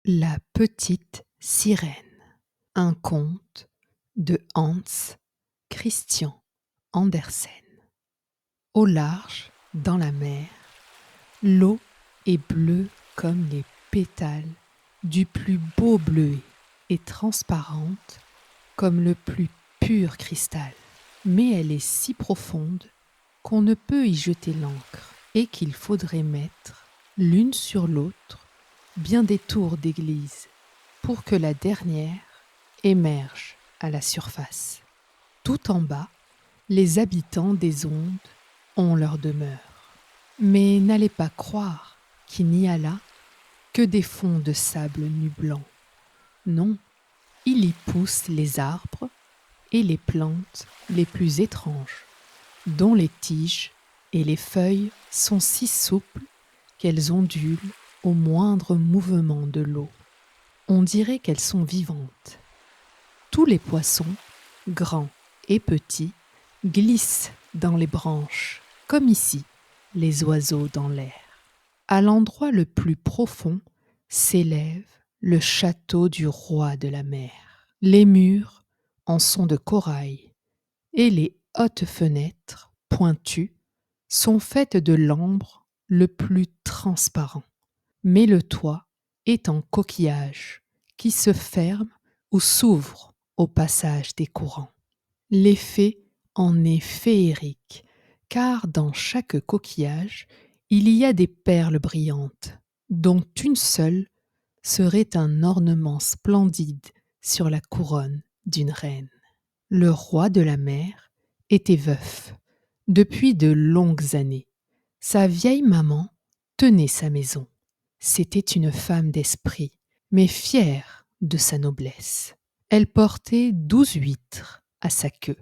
La petite sirène. Un conte de Hans Christian Andersen. Au large, dans la mer, l'eau est bleue comme les pétales du plus beau bleuet et transparente comme le plus pur cristal. Mais elle est si profonde qu'on ne peut y jeter l'ancre et qu'il faudrait mettre l'une sur l'autre bien des tours d'église pour que la dernière émerge à la surface. Tout en bas, les habitants des ondes ont leur demeure. Mais n'allez pas croire qu'il n'y a là que des fonds de sable nu blanc. Non, il y pousse les arbres et les plantes les plus étranges, dont les tiges et les feuilles sont si souples qu'elles ondulent au moindre mouvement de l'eau. On dirait qu'elles sont vivantes. Tous les poissons, grands et petits, glissent dans les branches, comme ici, les oiseaux dans l'air. À l'endroit le plus profond s'élève le château du roi de la mer. Les murs en sont de corail et les hautes fenêtres, pointues, sont faites de l'ambre le plus transparent. Mais le toit est en coquillage qui se ferme ou s'ouvre au passage des courants. L'effet en est féerique, car dans chaque coquillage, il y a des perles brillantes, dont une seule serait un ornement splendide sur la couronne d'une reine. Le roi de la mer était veuf depuis de longues années. Sa vieille maman tenait sa maison. C'était une femme d'esprit, mais fière de sa noblesse. Elle portait 12 huîtres à sa queue,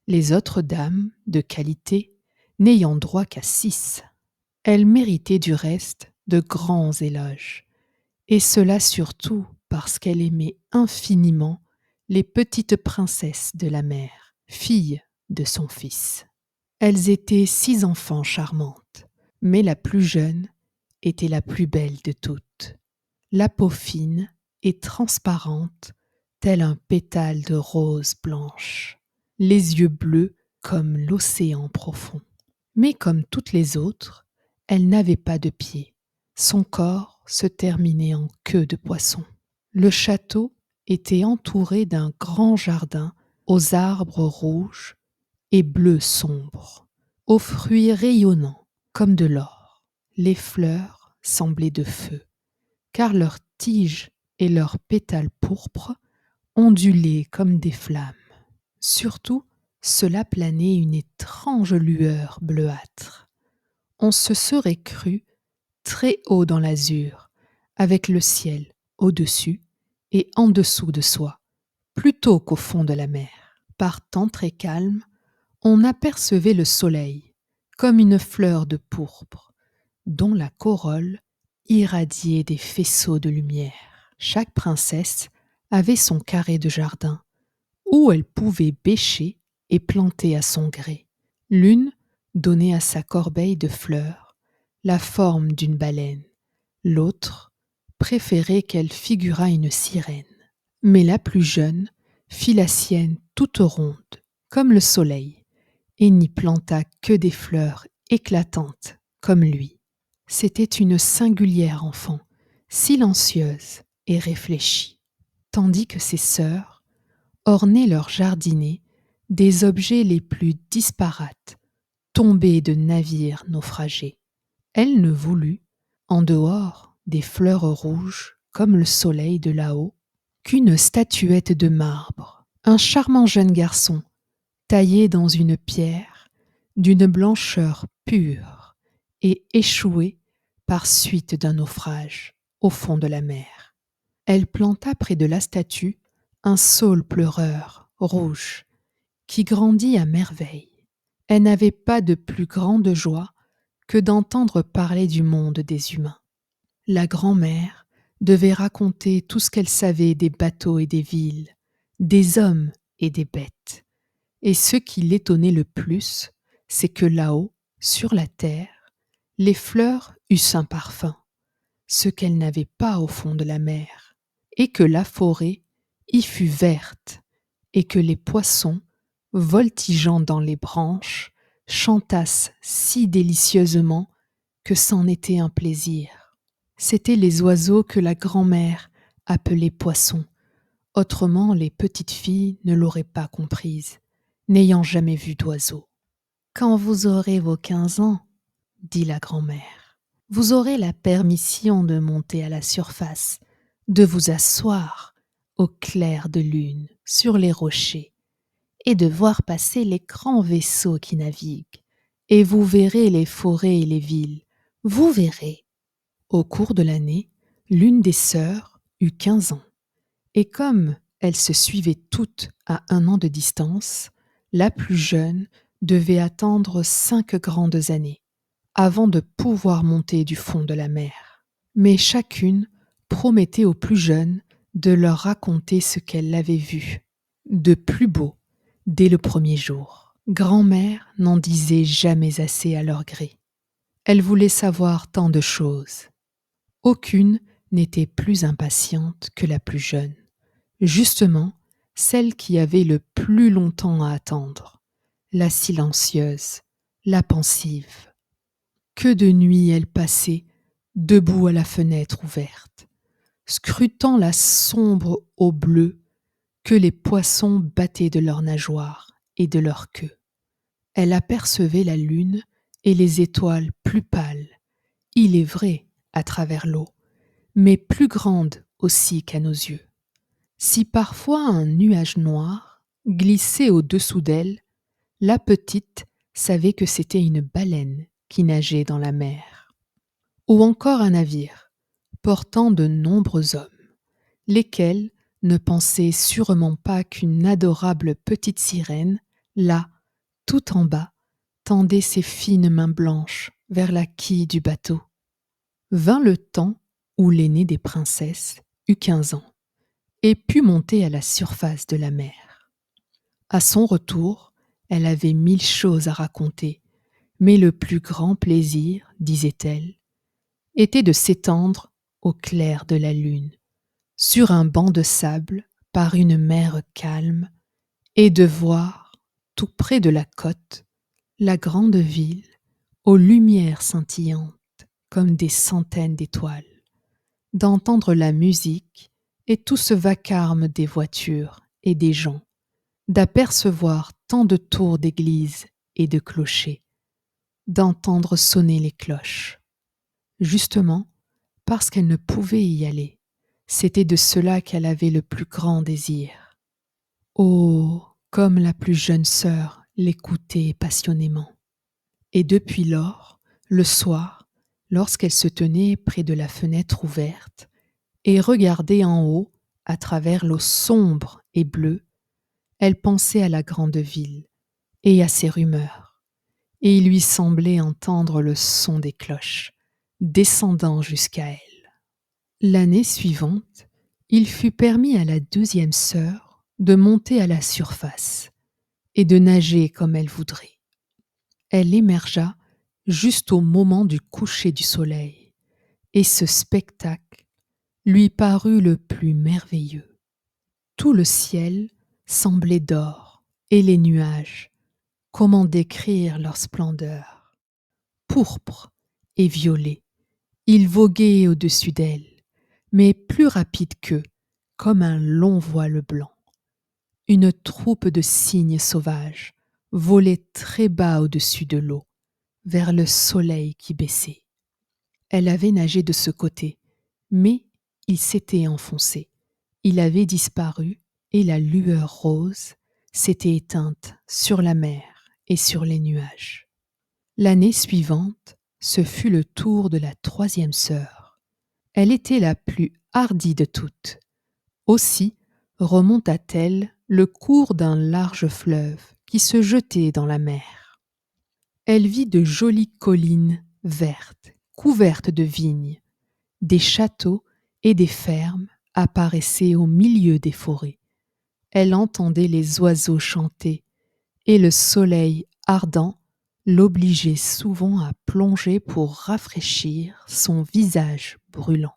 les autres dames de qualité n'ayant droit qu'à 6. Elle méritait du reste de grands éloges, et cela surtout parce qu'elle aimait infiniment les petites princesses de la mer, filles de son fils. Elles étaient 6 enfants charmantes, mais la plus jeune était la plus belle de toutes. La peau fine et transparente, tel un pétale de rose blanche, les yeux bleus comme l'océan profond. Mais comme toutes les autres, elle n'avait pas de pieds. Son corps se terminait en queue de poisson. Le château était entouré d'un grand jardin aux arbres rouges et bleus sombres, aux fruits rayonnants comme de l'or. Les fleurs semblaient de feu, car leurs tiges et leurs pétales pourpres ondulaient comme des flammes. Surtout, cela planait une étrange lueur bleuâtre. On se serait cru très haut dans l'azur, avec le ciel au-dessus et en dessous de soi, plutôt qu'au fond de la mer. Par temps très calme, on apercevait le soleil, comme une fleur de pourpre, dont la corolle irradiait des faisceaux de lumière. Chaque princesse avait son carré de jardin, où elle pouvait bêcher et planter à son gré. L'une donnait à sa corbeille de fleurs la forme d'une baleine, l'autre préférait qu'elle figurât une sirène. Mais la plus jeune fit la sienne toute ronde, comme le soleil, et n'y planta que des fleurs éclatantes comme lui. C'était une singulière enfant, silencieuse et réfléchie, tandis que ses sœurs ornaient leur jardinet des objets les plus disparates, tombés de navires naufragés. Elle ne voulut, en dehors des fleurs rouges comme le soleil de là-haut, qu'une statuette de marbre, un charmant jeune garçon, taillé dans une pierre, d'une blancheur pure et échoué par suite d'un naufrage au fond de la mer. Elle planta près de la statue un saule pleureur rouge qui grandit à merveille. Elle n'avait pas de plus grande joie que d'entendre parler du monde des humains. La grand-mère devait raconter tout ce qu'elle savait des bateaux et des villes, des hommes et des bêtes. Et ce qui l'étonnait le plus, c'est que là-haut, sur la terre, les fleurs eussent un parfum, ce qu'elles n'avaient pas au fond de la mer, et que la forêt y fut verte, et que les poissons, voltigeant dans les branches, chantassent si délicieusement que c'en était un plaisir. C'étaient les oiseaux que la grand-mère appelait poissons. Autrement, les petites filles ne l'auraient pas comprise, n'ayant jamais vu d'oiseaux. Quand vous aurez vos 15 ans, dit la grand-mère, vous aurez la permission de monter à la surface, de vous asseoir au clair de lune sur les rochers et de voir passer les grands vaisseaux qui naviguent. Et vous verrez les forêts et les villes, vous verrez. Au cours de l'année, l'une des sœurs eut 15 ans. Et comme elles se suivaient toutes à 1 an de distance, la plus jeune devait attendre 5 grandes années avant de pouvoir monter du fond de la mer. Mais chacune promettait aux plus jeunes de leur raconter ce qu'elle avait vu, de plus beau, dès le premier jour. Grand-mère n'en disait jamais assez à leur gré. Elle voulait savoir tant de choses. Aucune n'était plus impatiente que la plus jeune, justement celle qui avait le plus longtemps à attendre, la silencieuse, la pensive. Que de nuits elle passait, debout à la fenêtre ouverte, scrutant la sombre eau bleue que les poissons battaient de leurs nageoires et de leur queue. Elle apercevait la lune et les étoiles plus pâles, il est vrai, à travers l'eau, mais plus grandes aussi qu'à nos yeux. Si parfois un nuage noir glissait au-dessous d'elle, la petite savait que c'était une baleine qui nageait dans la mer. Ou encore un navire, portant de nombreux hommes, lesquels ne pensaient sûrement pas qu'une adorable petite sirène, là, tout en bas, tendait ses fines mains blanches vers la quille du bateau. Vint le temps où l'aînée des princesses eut 15 ans et put monter à la surface de la mer. À son retour, elle avait 1000 choses à raconter, mais le plus grand plaisir, disait-elle, était de s'étendre au clair de la lune, sur un banc de sable par une mer calme, et de voir, tout près de la côte, la grande ville aux lumières scintillantes comme des centaines d'étoiles, d'entendre la musique et tout ce vacarme des voitures et des gens, d'apercevoir tant de tours d'église et de clochers, d'entendre sonner les cloches. Justement, parce qu'elle ne pouvait y aller, c'était de cela qu'elle avait le plus grand désir. Oh, comme la plus jeune sœur l'écoutait passionnément. Et depuis lors, le soir, lorsqu'elle se tenait près de la fenêtre ouverte et regardait en haut à travers l'eau sombre et bleue, elle pensait à la grande ville et à ses rumeurs, et il lui semblait entendre le son des cloches descendant jusqu'à elle. L'année suivante, il fut permis à la deuxième sœur de monter à la surface et de nager comme elle voudrait. Elle émergea juste au moment du coucher du soleil, et ce spectacle lui parut le plus merveilleux. Tout le ciel semblait d'or, et les nuages, comment décrire leur splendeur? Pourpre et violet, ils voguaient au-dessus d'elle, mais plus rapides qu'eux, comme un long voile blanc. Une troupe de cygnes sauvages volait très bas au-dessus de l'eau, vers le soleil qui baissait. Elle avait nagé de ce côté, mais il s'était enfoncé. Il avait disparu et la lueur rose s'était éteinte sur la mer et sur les nuages. L'année suivante, ce fut le tour de la troisième sœur. Elle était la plus hardie de toutes. Aussi remonta-t-elle le cours d'un large fleuve qui se jetait dans la mer. Elle vit de jolies collines vertes, couvertes de vignes. Des châteaux et des fermes apparaissaient au milieu des forêts. Elle entendait les oiseaux chanter, et le soleil ardent l'obligeait souvent à plonger pour rafraîchir son visage brûlant.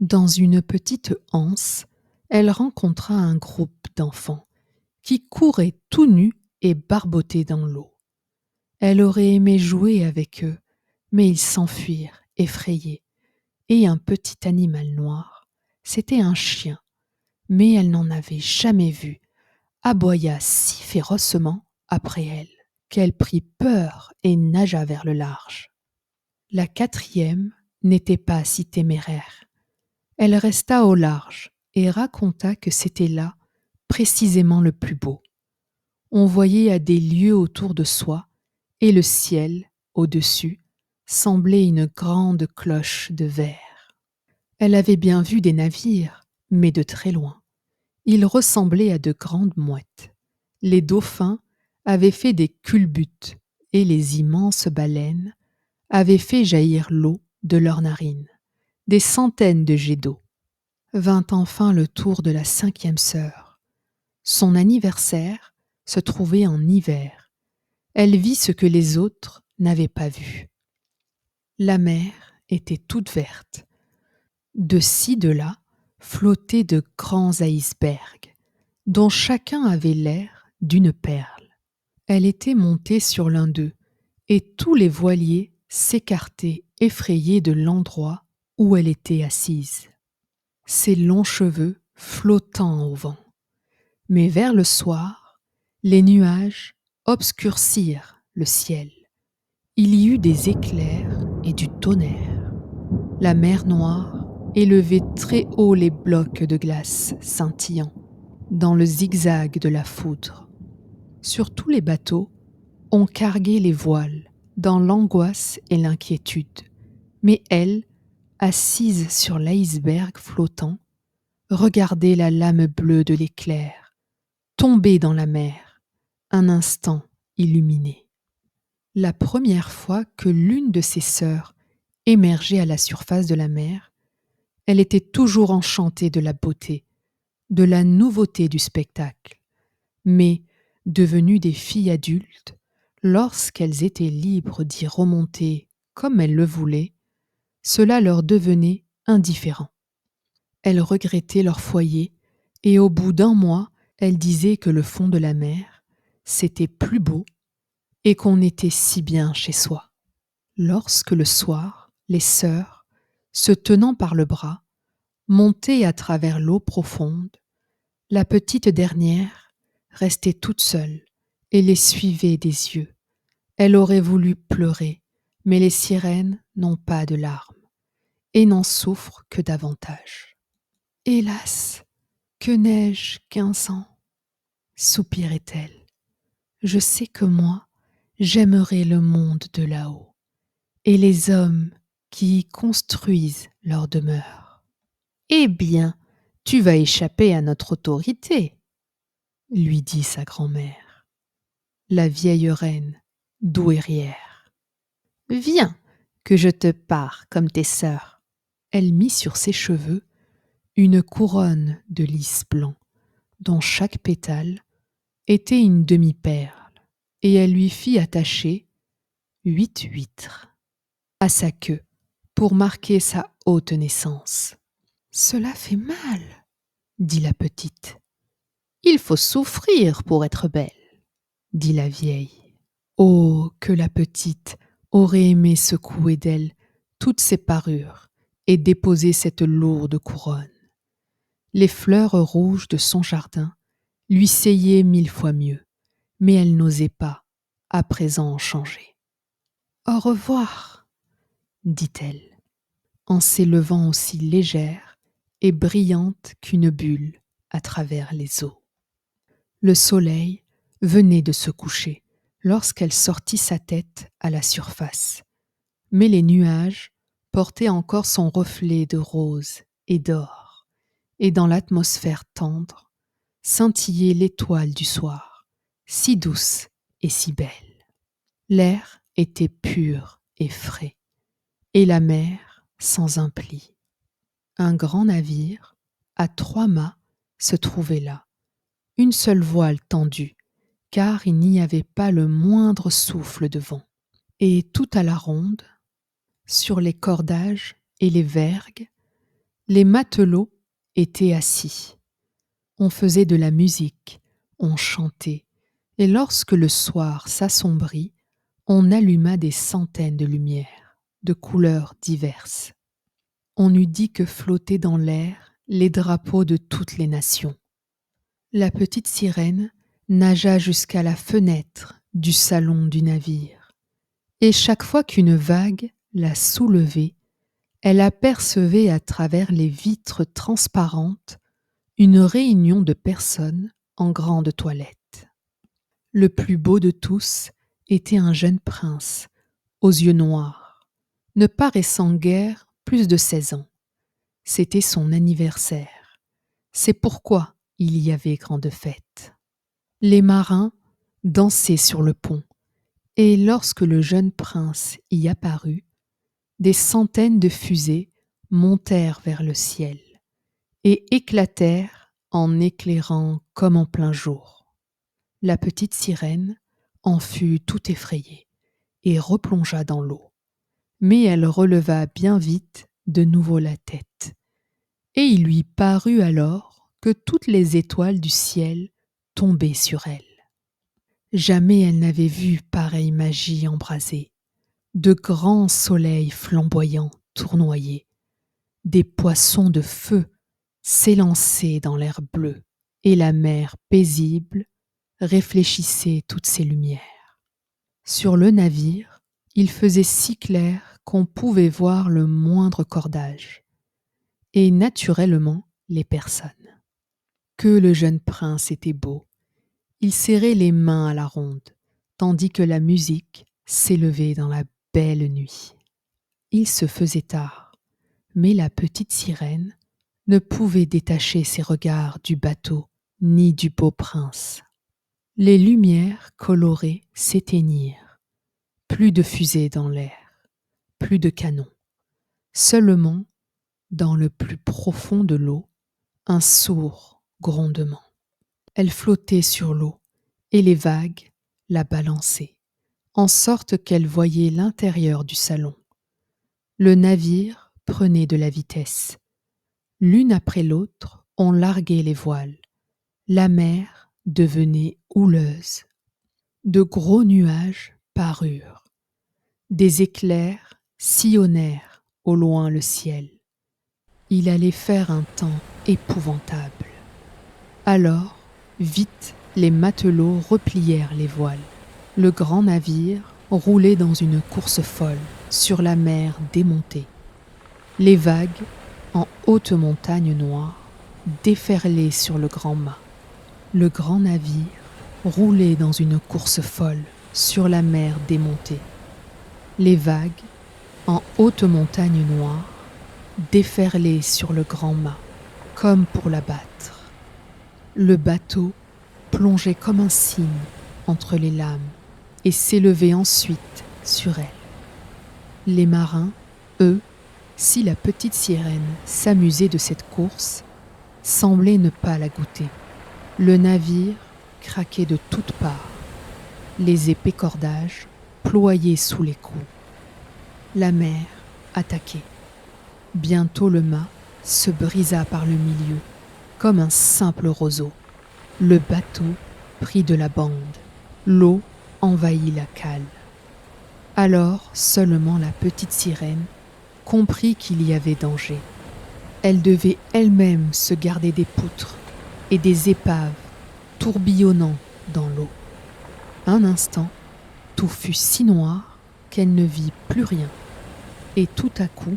Dans une petite anse, elle rencontra un groupe d'enfants qui couraient tout nus et barbotés dans l'eau. Elle aurait aimé jouer avec eux, mais ils s'enfuirent, effrayés, et un petit animal noir, c'était un chien, mais elle n'en avait jamais vu, aboya si férocement après elle qu'elle prit peur et nagea vers le large. La quatrième n'était pas si téméraire. Elle resta au large et raconta que c'était là précisément le plus beau. On voyait à des lieues autour de soi, et le ciel, au-dessus, semblait une grande cloche de verre. Elle avait bien vu des navires, mais de très loin. Ils ressemblaient à de grandes mouettes. Les dauphins avaient fait des culbutes, et les immenses baleines avaient fait jaillir l'eau de leurs narines. Des centaines de jets d'eau. Vint enfin le tour de la cinquième sœur. Son anniversaire se trouvait en hiver. Elle vit ce que les autres n'avaient pas vu. La mer était toute verte. De ci, de là, flottaient de grands icebergs, dont chacun avait l'air d'une perle. Elle était montée sur l'un d'eux, et tous les voiliers s'écartaient effrayés de l'endroit où elle était assise. Ses longs cheveux flottant au vent. Mais vers le soir, les nuages obscurcirent le ciel. Il y eut des éclairs et du tonnerre. La mer Noire élevait très haut les blocs de glace scintillants dans le zigzag de la foudre. Sur tous les bateaux, on carguait les voiles dans l'angoisse et l'inquiétude. Mais elle, assise sur l'iceberg flottant, regardait la lame bleue de l'éclair, tomber dans la mer, un instant illuminé. La première fois que l'une de ses sœurs émergeait à la surface de la mer, elle était toujours enchantée de la beauté, de la nouveauté du spectacle. Mais, devenues des filles adultes, lorsqu'elles étaient libres d'y remonter comme elles le voulaient, cela leur devenait indifférent. Elles regrettaient leur foyer, et au bout d'un mois, elles disaient que le fond de la mer, c'était plus beau et qu'on était si bien chez soi. Lorsque le soir, les sœurs, se tenant par le bras, montaient à travers l'eau profonde, la petite dernière restait toute seule et les suivait des yeux. Elle aurait voulu pleurer, mais les sirènes n'ont pas de larmes et n'en souffrent que davantage. Hélas, que n'ai-je qu'15 ans, soupirait-elle. Je sais que moi, j'aimerais le monde de là-haut, et les hommes qui y construisent leur demeure. Eh bien, tu vas échapper à notre autorité, lui dit sa grand-mère, la vieille reine douairière. Viens, que je te pare comme tes sœurs. Elle mit sur ses cheveux une couronne de lys blanc, dont chaque pétale était une demi-perle, et elle lui fit attacher 8 huîtres à sa queue pour marquer sa haute naissance. Cela fait mal, dit la petite. Il faut souffrir pour être belle, dit la vieille. Oh, que la petite aurait aimé secouer d'elle toutes ses parures et déposer cette lourde couronne. Les fleurs rouges de son jardin lui seyaient 1000 fois mieux, mais elle n'osait pas, à présent, en changer. Au revoir, dit-elle, en s'élevant aussi légère et brillante qu'une bulle à travers les eaux. Le soleil venait de se coucher lorsqu'elle sortit sa tête à la surface, mais les nuages portaient encore son reflet de rose et d'or, et dans l'atmosphère tendre scintillait l'étoile du soir, si douce et si belle. L'air était pur et frais, et la mer sans un pli. Un grand navire, à 3 mâts, se trouvait là, une seule voile tendue, car il n'y avait pas le moindre souffle de vent. Et tout à la ronde, sur les cordages et les vergues, Les matelots étaient assis. On faisait de la musique, on chantait, et lorsque le soir s'assombrit, on alluma des centaines de lumières, de couleurs diverses. On eût dit que flottaient dans l'air les drapeaux de toutes les nations. La petite sirène nagea jusqu'à la fenêtre du salon du navire, et chaque fois qu'une vague la soulevait, elle apercevait à travers les vitres transparentes une réunion de personnes en grande toilette. Le plus beau de tous était un jeune prince, aux yeux noirs, ne paraissant guère plus de 16 ans. C'était son anniversaire. C'est pourquoi il y avait grande fête. Les marins dansaient sur le pont, et lorsque le jeune prince y apparut, des centaines de fusées montèrent vers le ciel et éclatèrent en éclairant comme en plein jour. La petite sirène en fut tout effrayée et replongea dans l'eau. Mais elle releva bien vite de nouveau la tête, et il lui parut alors que toutes les étoiles du ciel tombaient sur elle. Jamais elle n'avait vu pareille magie embrasée, de grands soleils flamboyants tournoyaient, des poissons de feu s'élançaient dans l'air bleu, et la mer paisible réfléchissait toutes ces lumières. Sur le navire, il faisait si clair qu'on pouvait voir le moindre cordage, et naturellement les personnes. Que le jeune prince était beau! Il serrait les mains à la ronde, tandis que la musique s'élevait dans la belle nuit. Il se faisait tard, mais la petite sirène ne pouvait détacher ses regards du bateau ni du beau prince. Les lumières colorées s'éteignirent. Plus de fusées dans l'air, plus de canons. Seulement, dans le plus profond de l'eau, un sourd grondement. Elle flottait sur l'eau, et les vagues la balançaient, en sorte qu'elle voyait l'intérieur du salon. Le navire prenait de la vitesse. L'une après l'autre, on larguait les voiles. La mer devenait houleuse. De gros nuages parurent. Des éclairs sillonnèrent au loin le ciel. Il allait faire un temps épouvantable. Alors, vite, les matelots replièrent les voiles. Le grand navire roulait dans une course folle sur la mer démontée. Les vagues, en haute montagne noire, déferlaient sur le grand mât. Le grand navire roulait dans une course folle sur la mer démontée. Les vagues, en haute montagne noire, déferlaient sur le grand mât, comme pour l'abattre. Le bateau plongeait comme un cygne entre les lames et s'élevait ensuite sur elle. Les marins, eux, si la petite sirène s'amusait de cette course, semblaient ne pas la goûter. Le navire craquait de toutes parts. Les épais cordages ployaient sous les coups. La mer attaquait. Bientôt le mât se brisa par le milieu, comme un simple roseau. Le bateau prit de la bande. L'eau envahit la cale. Alors seulement la petite sirène comprit qu'il y avait danger. Elle devait elle-même se garder des poutres et des épaves tourbillonnant dans l'eau. Un instant, tout fut si noir qu'elle ne vit plus rien. Et tout à coup,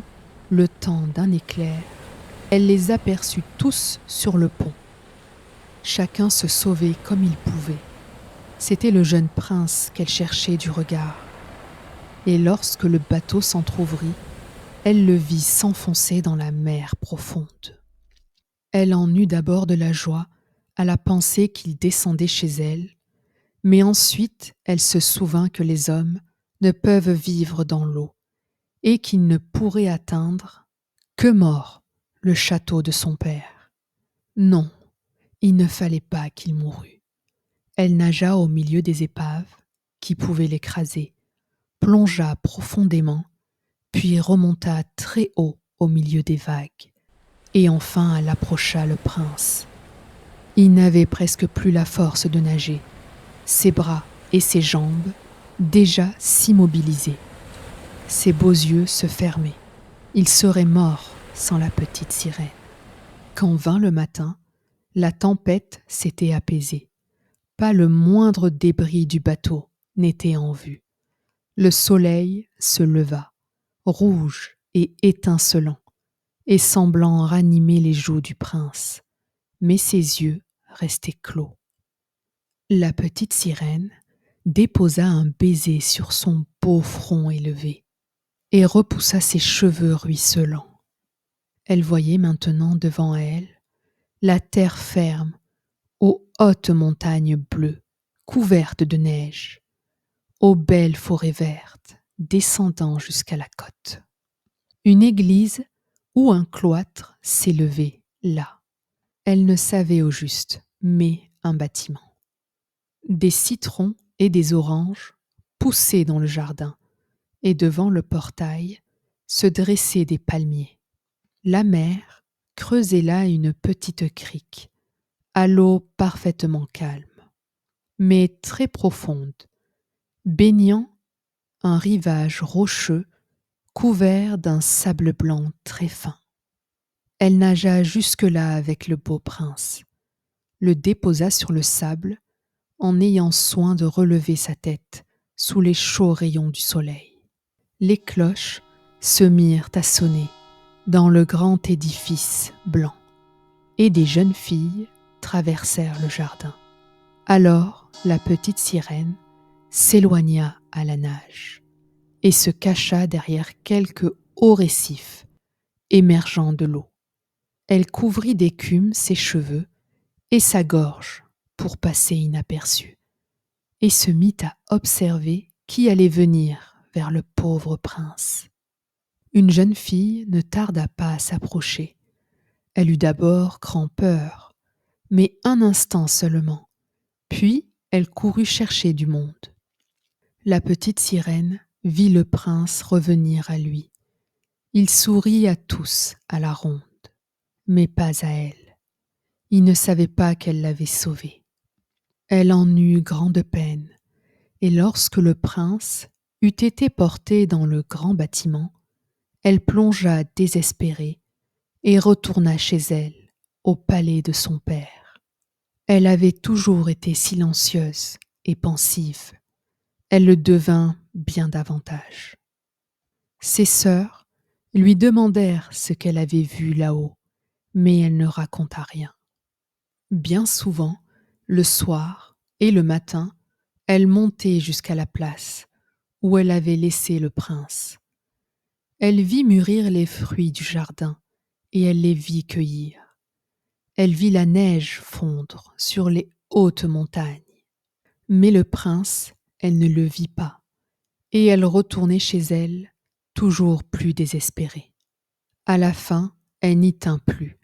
le temps d'un éclair, elle les aperçut tous sur le pont. Chacun se sauvait comme il pouvait. C'était le jeune prince qu'elle cherchait du regard. Et lorsque le bateau s'entr'ouvrit, elle le vit s'enfoncer dans la mer profonde. Elle en eut d'abord de la joie à la pensée qu'il descendait chez elle, mais ensuite elle se souvint que les hommes ne peuvent vivre dans l'eau et qu'ils ne pourraient atteindre que mort le château de son père. Non, il ne fallait pas qu'il mourût. Elle nagea au milieu des épaves qui pouvaient l'écraser, plongea profondément, puis remonta très haut au milieu des vagues, et enfin elle approcha le prince. Il n'avait presque plus la force de nager, ses bras et ses jambes déjà s'immobilisaient. Ses beaux yeux se fermaient. Il serait mort sans la petite sirène. Quand vint le matin, la tempête s'était apaisée. Pas le moindre débris du bateau n'était en vue. Le soleil se leva, rouge et étincelant, et semblant ranimer les joues du prince, mais ses yeux restaient clos. La petite sirène déposa un baiser sur son beau front élevé et repoussa ses cheveux ruisselants. Elle voyait maintenant devant elle la terre ferme aux hautes montagnes bleues, couvertes de neige, aux belles forêts vertes, descendant jusqu'à la côte. Une église ou un cloître s'élevait là. Elle ne savait au juste, mais un bâtiment. Des citrons et des oranges poussaient dans le jardin, et devant le portail se dressaient des palmiers. La mer creusait là une petite crique, à l'eau parfaitement calme, mais très profonde, baignant un rivage rocheux couvert d'un sable blanc très fin. Elle nagea jusque-là avec le beau prince, le déposa sur le sable en ayant soin de relever sa tête sous les chauds rayons du soleil. Les cloches se mirent à sonner dans le grand édifice blanc et des jeunes filles traversèrent le jardin. Alors la petite sirène s'éloigna à la nage et se cacha derrière quelques hauts récifs émergeant de l'eau. Elle couvrit d'écume ses cheveux et sa gorge pour passer inaperçue, et se mit à observer qui allait venir vers le pauvre prince. Une jeune fille ne tarda pas à s'approcher. Elle eut d'abord grand peur, mais un instant seulement, puis elle courut chercher du monde. La petite sirène vit le prince revenir à lui. Il sourit à tous à la ronde, mais pas à elle. Il ne savait pas qu'elle l'avait sauvé. Elle en eut grande peine, et lorsque le prince eut été porté dans le grand bâtiment, elle plongea désespérée et retourna chez elle, au palais de son père. Elle avait toujours été silencieuse et pensive. Elle le devint bien davantage. Ses sœurs lui demandèrent ce qu'elle avait vu là-haut, mais elle ne raconta rien. Bien souvent, le soir et le matin, elle montait jusqu'à la place où elle avait laissé le prince. Elle vit mûrir les fruits du jardin et elle les vit cueillir. Elle vit la neige fondre sur les hautes montagnes. Mais le prince, elle ne le vit pas, et elle retournait chez elle, toujours plus désespérée. À la fin, elle n'y tint plus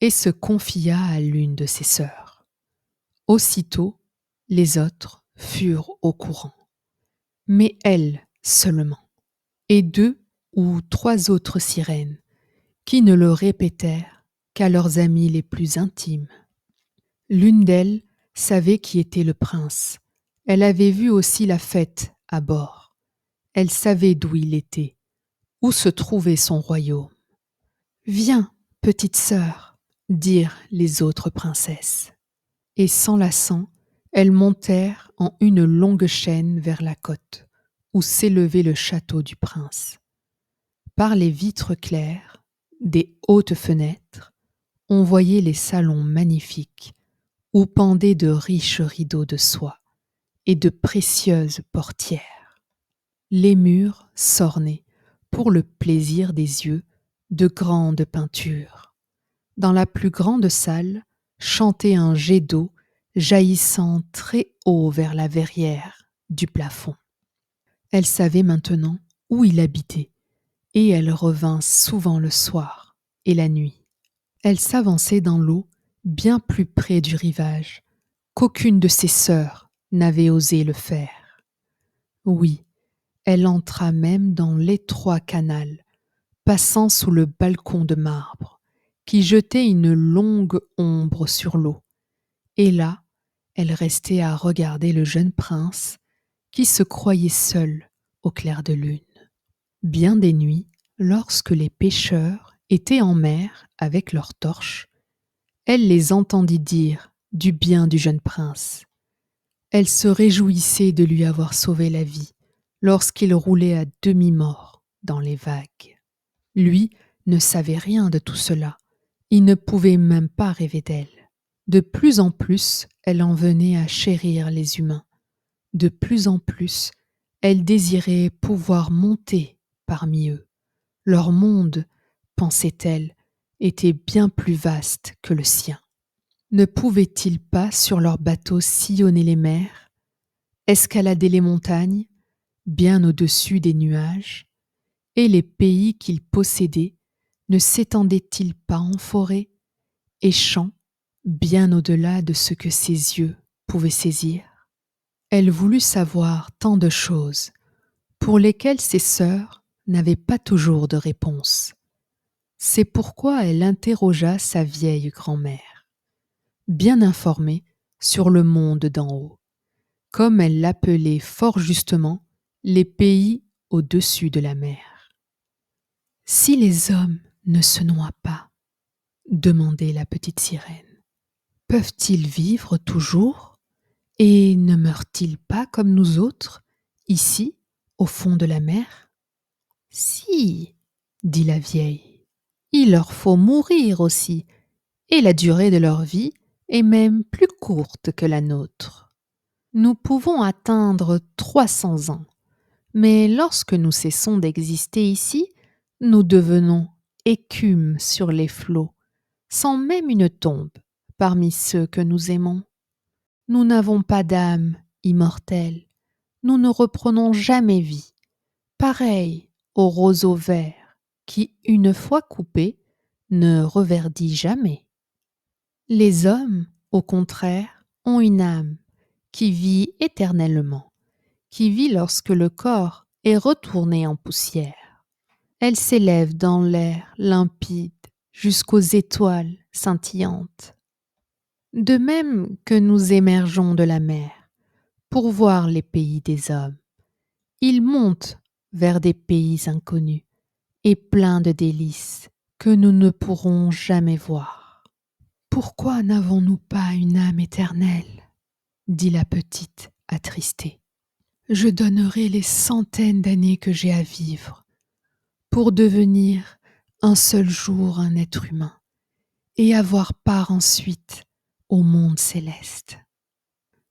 et se confia à l'une de ses sœurs. Aussitôt, les autres furent au courant, mais elle seulement, et 2 ou 3 autres sirènes, qui ne le répétèrent qu'à leurs amis les plus intimes. L'une d'elles savait qui était le prince. Elle avait vu aussi la fête à bord. Elle savait d'où il était, où se trouvait son royaume. « Viens, petite sœur », dirent les autres princesses. Et s'enlaçant, elles montèrent en une longue chaîne vers la côte, où s'élevait le château du prince. Par les vitres claires, des hautes fenêtres, on voyait les salons magnifiques, où pendaient de riches rideaux de soie et de précieuses portières. Les murs s'ornaient, pour le plaisir des yeux, de grandes peintures. Dans la plus grande salle chantait un jet d'eau jaillissant très haut vers la verrière du plafond. Elle savait maintenant où il habitait, et elle revint souvent le soir et la nuit. Elle s'avançait dans l'eau bien plus près du rivage qu'aucune de ses sœurs n'avait osé le faire. Oui, elle entra même dans l'étroit canal, passant sous le balcon de marbre qui jetait une longue ombre sur l'eau. Et là, elle restait à regarder le jeune prince qui se croyait seul au clair de lune. Bien des nuits, lorsque les pêcheurs étaient en mer avec leurs torches, elle les entendit dire du bien du jeune prince. Elle se réjouissait de lui avoir sauvé la vie lorsqu'il roulait à demi-mort dans les vagues. Lui ne savait rien de tout cela. Il ne pouvait même pas rêver d'elle. De plus en plus, elle en venait à chérir les humains. De plus en plus, elle désirait pouvoir monter parmi eux. Leur monde, pensait-elle, était bien plus vaste que le sien. Ne pouvaient-ils pas, sur leur bateau, sillonner les mers, escalader les montagnes, bien au-dessus des nuages, et les pays qu'ils possédaient ne s'étendaient-ils pas en forêt et champs, bien au-delà de ce que ses yeux pouvaient saisir? Elle voulut savoir tant de choses pour lesquelles ses sœurs n'avaient pas toujours de réponse. C'est pourquoi elle interrogea sa vieille grand-mère, bien informée sur le monde d'en haut, comme elle l'appelait fort justement les pays au-dessus de la mer. « Si les hommes ne se noient pas, demandait la petite sirène, peuvent-ils vivre toujours et ne meurent-ils pas comme nous autres, ici, au fond de la mer ?»« Si, dit la vieille, il leur faut mourir aussi, et la durée de leur vie est même plus courte que la nôtre. Nous pouvons atteindre 300 ans, mais lorsque nous cessons d'exister ici, nous devenons écume sur les flots, sans même une tombe parmi ceux que nous aimons. Nous n'avons pas d'âme immortelle, nous ne reprenons jamais vie, pareil au roseau vert qui, une fois coupé, ne reverdit jamais. Les hommes, au contraire, ont une âme qui vit éternellement, qui vit lorsque le corps est retourné en poussière. Elle s'élève dans l'air limpide jusqu'aux étoiles scintillantes. De même que nous émergeons de la mer pour voir les pays des hommes, ils montent vers des pays inconnus et pleins de délices que nous ne pourrons jamais voir. Pourquoi n'avons-nous pas une âme éternelle ? Dit la petite, attristée. Je donnerai les centaines d'années que j'ai à vivre pour devenir un seul jour un être humain et avoir part ensuite au monde céleste.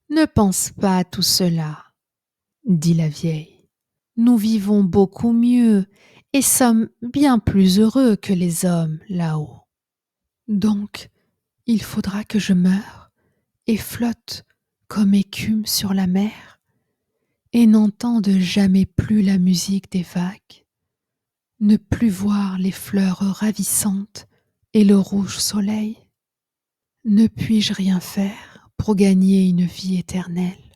Ne pense pas à tout cela, dit la vieille. Nous vivons beaucoup mieux et sommes bien plus heureux que les hommes là-haut. Donc, il faudra que je meure et flotte comme écume sur la mer et n'entende jamais plus la musique des vagues, ne plus voir les fleurs ravissantes et le rouge soleil. Ne puis-je rien faire pour gagner une vie éternelle ?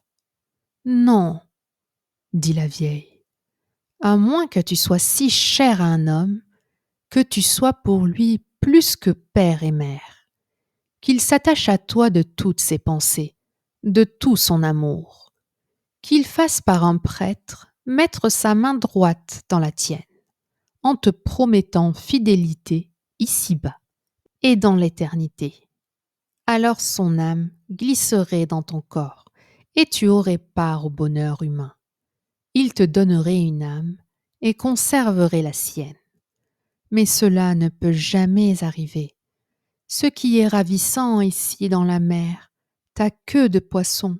Non, dit la vieille, à moins que tu sois si cher à un homme, que tu sois pour lui plus que père et mère, qu'il s'attache à toi de toutes ses pensées, de tout son amour, qu'il fasse par un prêtre mettre sa main droite dans la tienne, en te promettant fidélité ici-bas et dans l'éternité. Alors son âme glisserait dans ton corps et tu aurais part au bonheur humain. Il te donnerait une âme et conserverait la sienne. Mais cela ne peut jamais arriver. Ce qui est ravissant ici dans la mer, ta queue de poisson,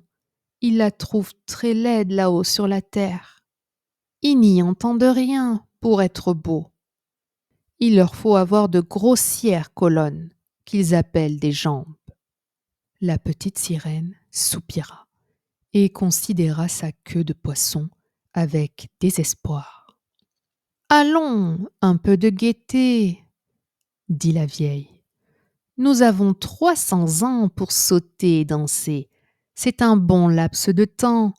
ils la trouvent très laide là-haut sur la terre. Ils n'y entendent rien pour être beaux. Il leur faut avoir de grossières colonnes qu'ils appellent des jambes. La petite sirène soupira et considéra sa queue de poisson avec désespoir. « Allons, un peu de gaieté, dit la vieille. Nous avons 300 ans pour sauter et danser. C'est un bon laps de temps.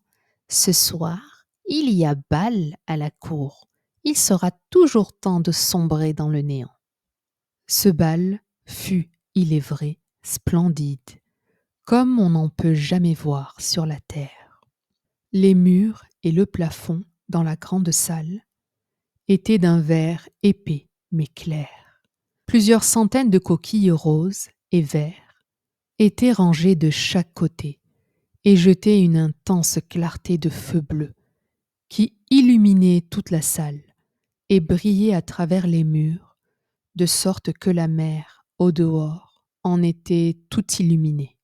Ce soir, il y a bal à la cour. Il sera toujours temps de sombrer dans le néant. » Ce bal fut, il est vrai, splendide, comme on n'en peut jamais voir sur la terre. Les murs et le plafond dans la grande salle étaient d'un vert épais mais clair. Plusieurs centaines de coquilles roses et verts étaient rangées de chaque côté et jetaient une intense clarté de feu bleu qui illuminait toute la salle et brillait à travers les murs, de sorte que la mer, au dehors, en était tout illuminée.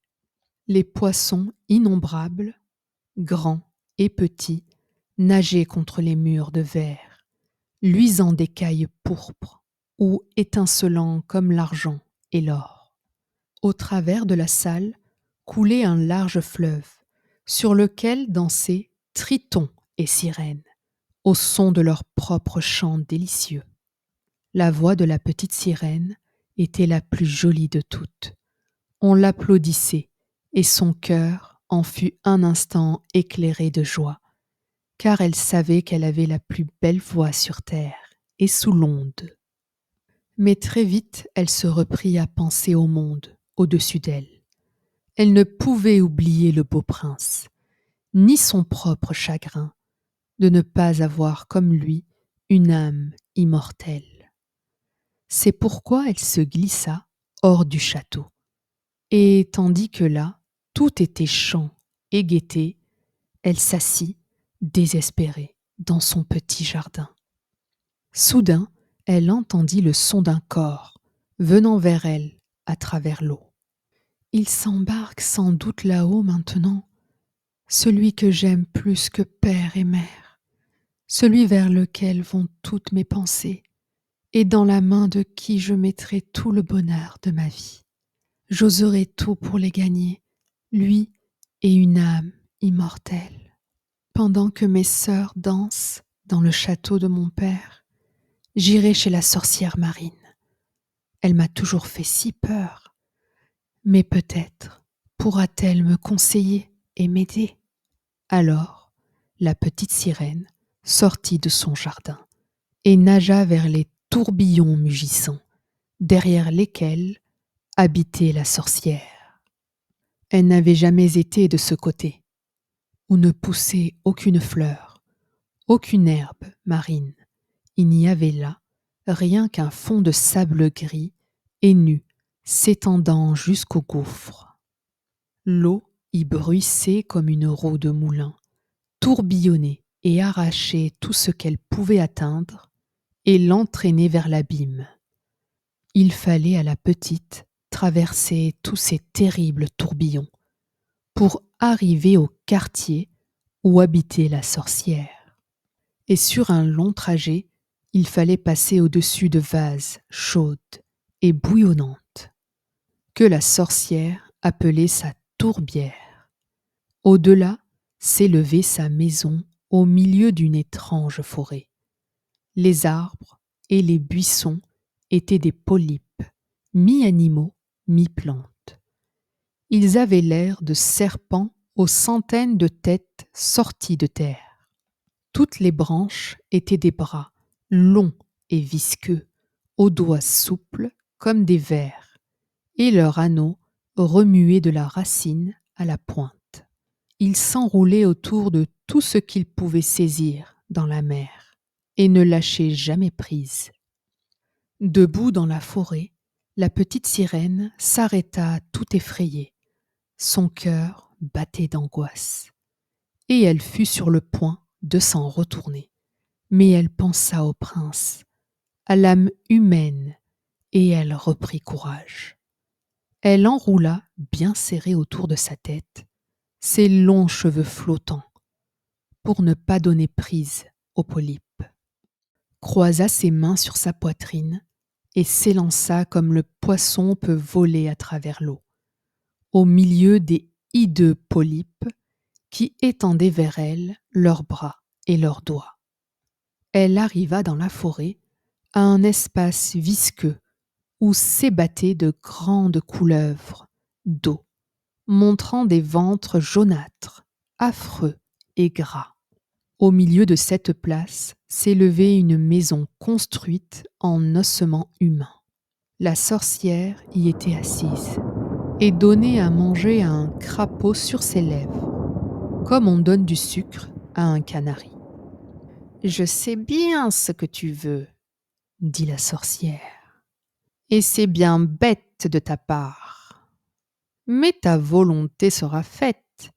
Les poissons innombrables, grands et petits, nageaient contre les murs de verre, luisant d'écailles pourpres ou étincelant comme l'argent et l'or. Au travers de la salle coulait un large fleuve, sur lequel dansaient tritons et sirènes, au son de leurs propres chants délicieux. La voix de la petite sirène était la plus jolie de toutes. On l'applaudissait, et son cœur en fut un instant éclairé de joie, car elle savait qu'elle avait la plus belle voix sur terre et sous l'onde. Mais très vite, elle se reprit à penser au monde au-dessus d'elle. Elle ne pouvait oublier le beau prince, ni son propre chagrin de ne pas avoir comme lui une âme immortelle. C'est pourquoi elle se glissa hors du château. Et tandis que là, tout était chant et gaieté, elle s'assit, désespérée, dans son petit jardin. Soudain, elle entendit le son d'un corps venant vers elle à travers l'eau. Il s'embarque sans doute là-haut maintenant, celui que j'aime plus que père et mère, celui vers lequel vont toutes mes pensées, et dans la main de qui je mettrai tout le bonheur de ma vie. J'oserai tout pour les gagner, lui et une âme immortelle. Pendant que mes sœurs dansent dans le château de mon père, j'irai chez la sorcière Marine. Elle m'a toujours fait si peur, mais peut-être pourra-t-elle me conseiller et m'aider. Alors, la petite sirène sortit de son jardin et nagea vers les tourbillons mugissants, derrière lesquels habitait la sorcière. Elle n'avait jamais été de ce côté, où ne poussait aucune fleur, aucune herbe marine. Il n'y avait là rien qu'un fond de sable gris et nu, s'étendant jusqu'au gouffre. L'eau y bruissait comme une roue de moulin, tourbillonnait et arrachait tout ce qu'elle pouvait atteindre et l'entraînait vers l'abîme. Il fallait à la petite traverser tous ces terribles tourbillons pour arriver au quartier où habitait la sorcière. Et sur un long trajet, il fallait passer au-dessus de vases chaudes et bouillonnantes, que la sorcière appelait sa tourbière. Au-delà s'élevait sa maison au milieu d'une étrange forêt. Les arbres et les buissons étaient des polypes, mi-animaux, mi-plantes. Ils avaient l'air de serpents aux centaines de têtes sorties de terre. Toutes les branches étaient des bras, longs et visqueux, aux doigts souples comme des vers, et leurs anneaux remuaient de la racine à la pointe. Ils s'enroulaient autour de tout ce qu'ils pouvaient saisir dans la mer, et ne lâchaient jamais prise. Debout dans la forêt, la petite sirène s'arrêta tout effrayée. Son cœur battait d'angoisse, et elle fut sur le point de s'en retourner. Mais elle pensa au prince, à l'âme humaine, et elle reprit courage. Elle enroula, bien serrés autour de sa tête, ses longs cheveux flottants, pour ne pas donner prise aux polypes. Croisa ses mains sur sa poitrine et s'élança comme le poisson peut voler à travers l'eau, au milieu des hideux polypes qui étendaient vers elle leurs bras et leurs doigts. Elle arriva dans la forêt à un espace visqueux où s'ébattaient de grandes couleuvres d'eau, montrant des ventres jaunâtres, affreux et gras. Au milieu de cette place s'élevait une maison construite en ossements humains. La sorcière y était assise et donnait à manger à un crapaud sur ses lèvres, comme on donne du sucre à un canari. « Je sais bien ce que tu veux, » dit la sorcière, « et c'est bien bête de ta part. Mais ta volonté sera faite,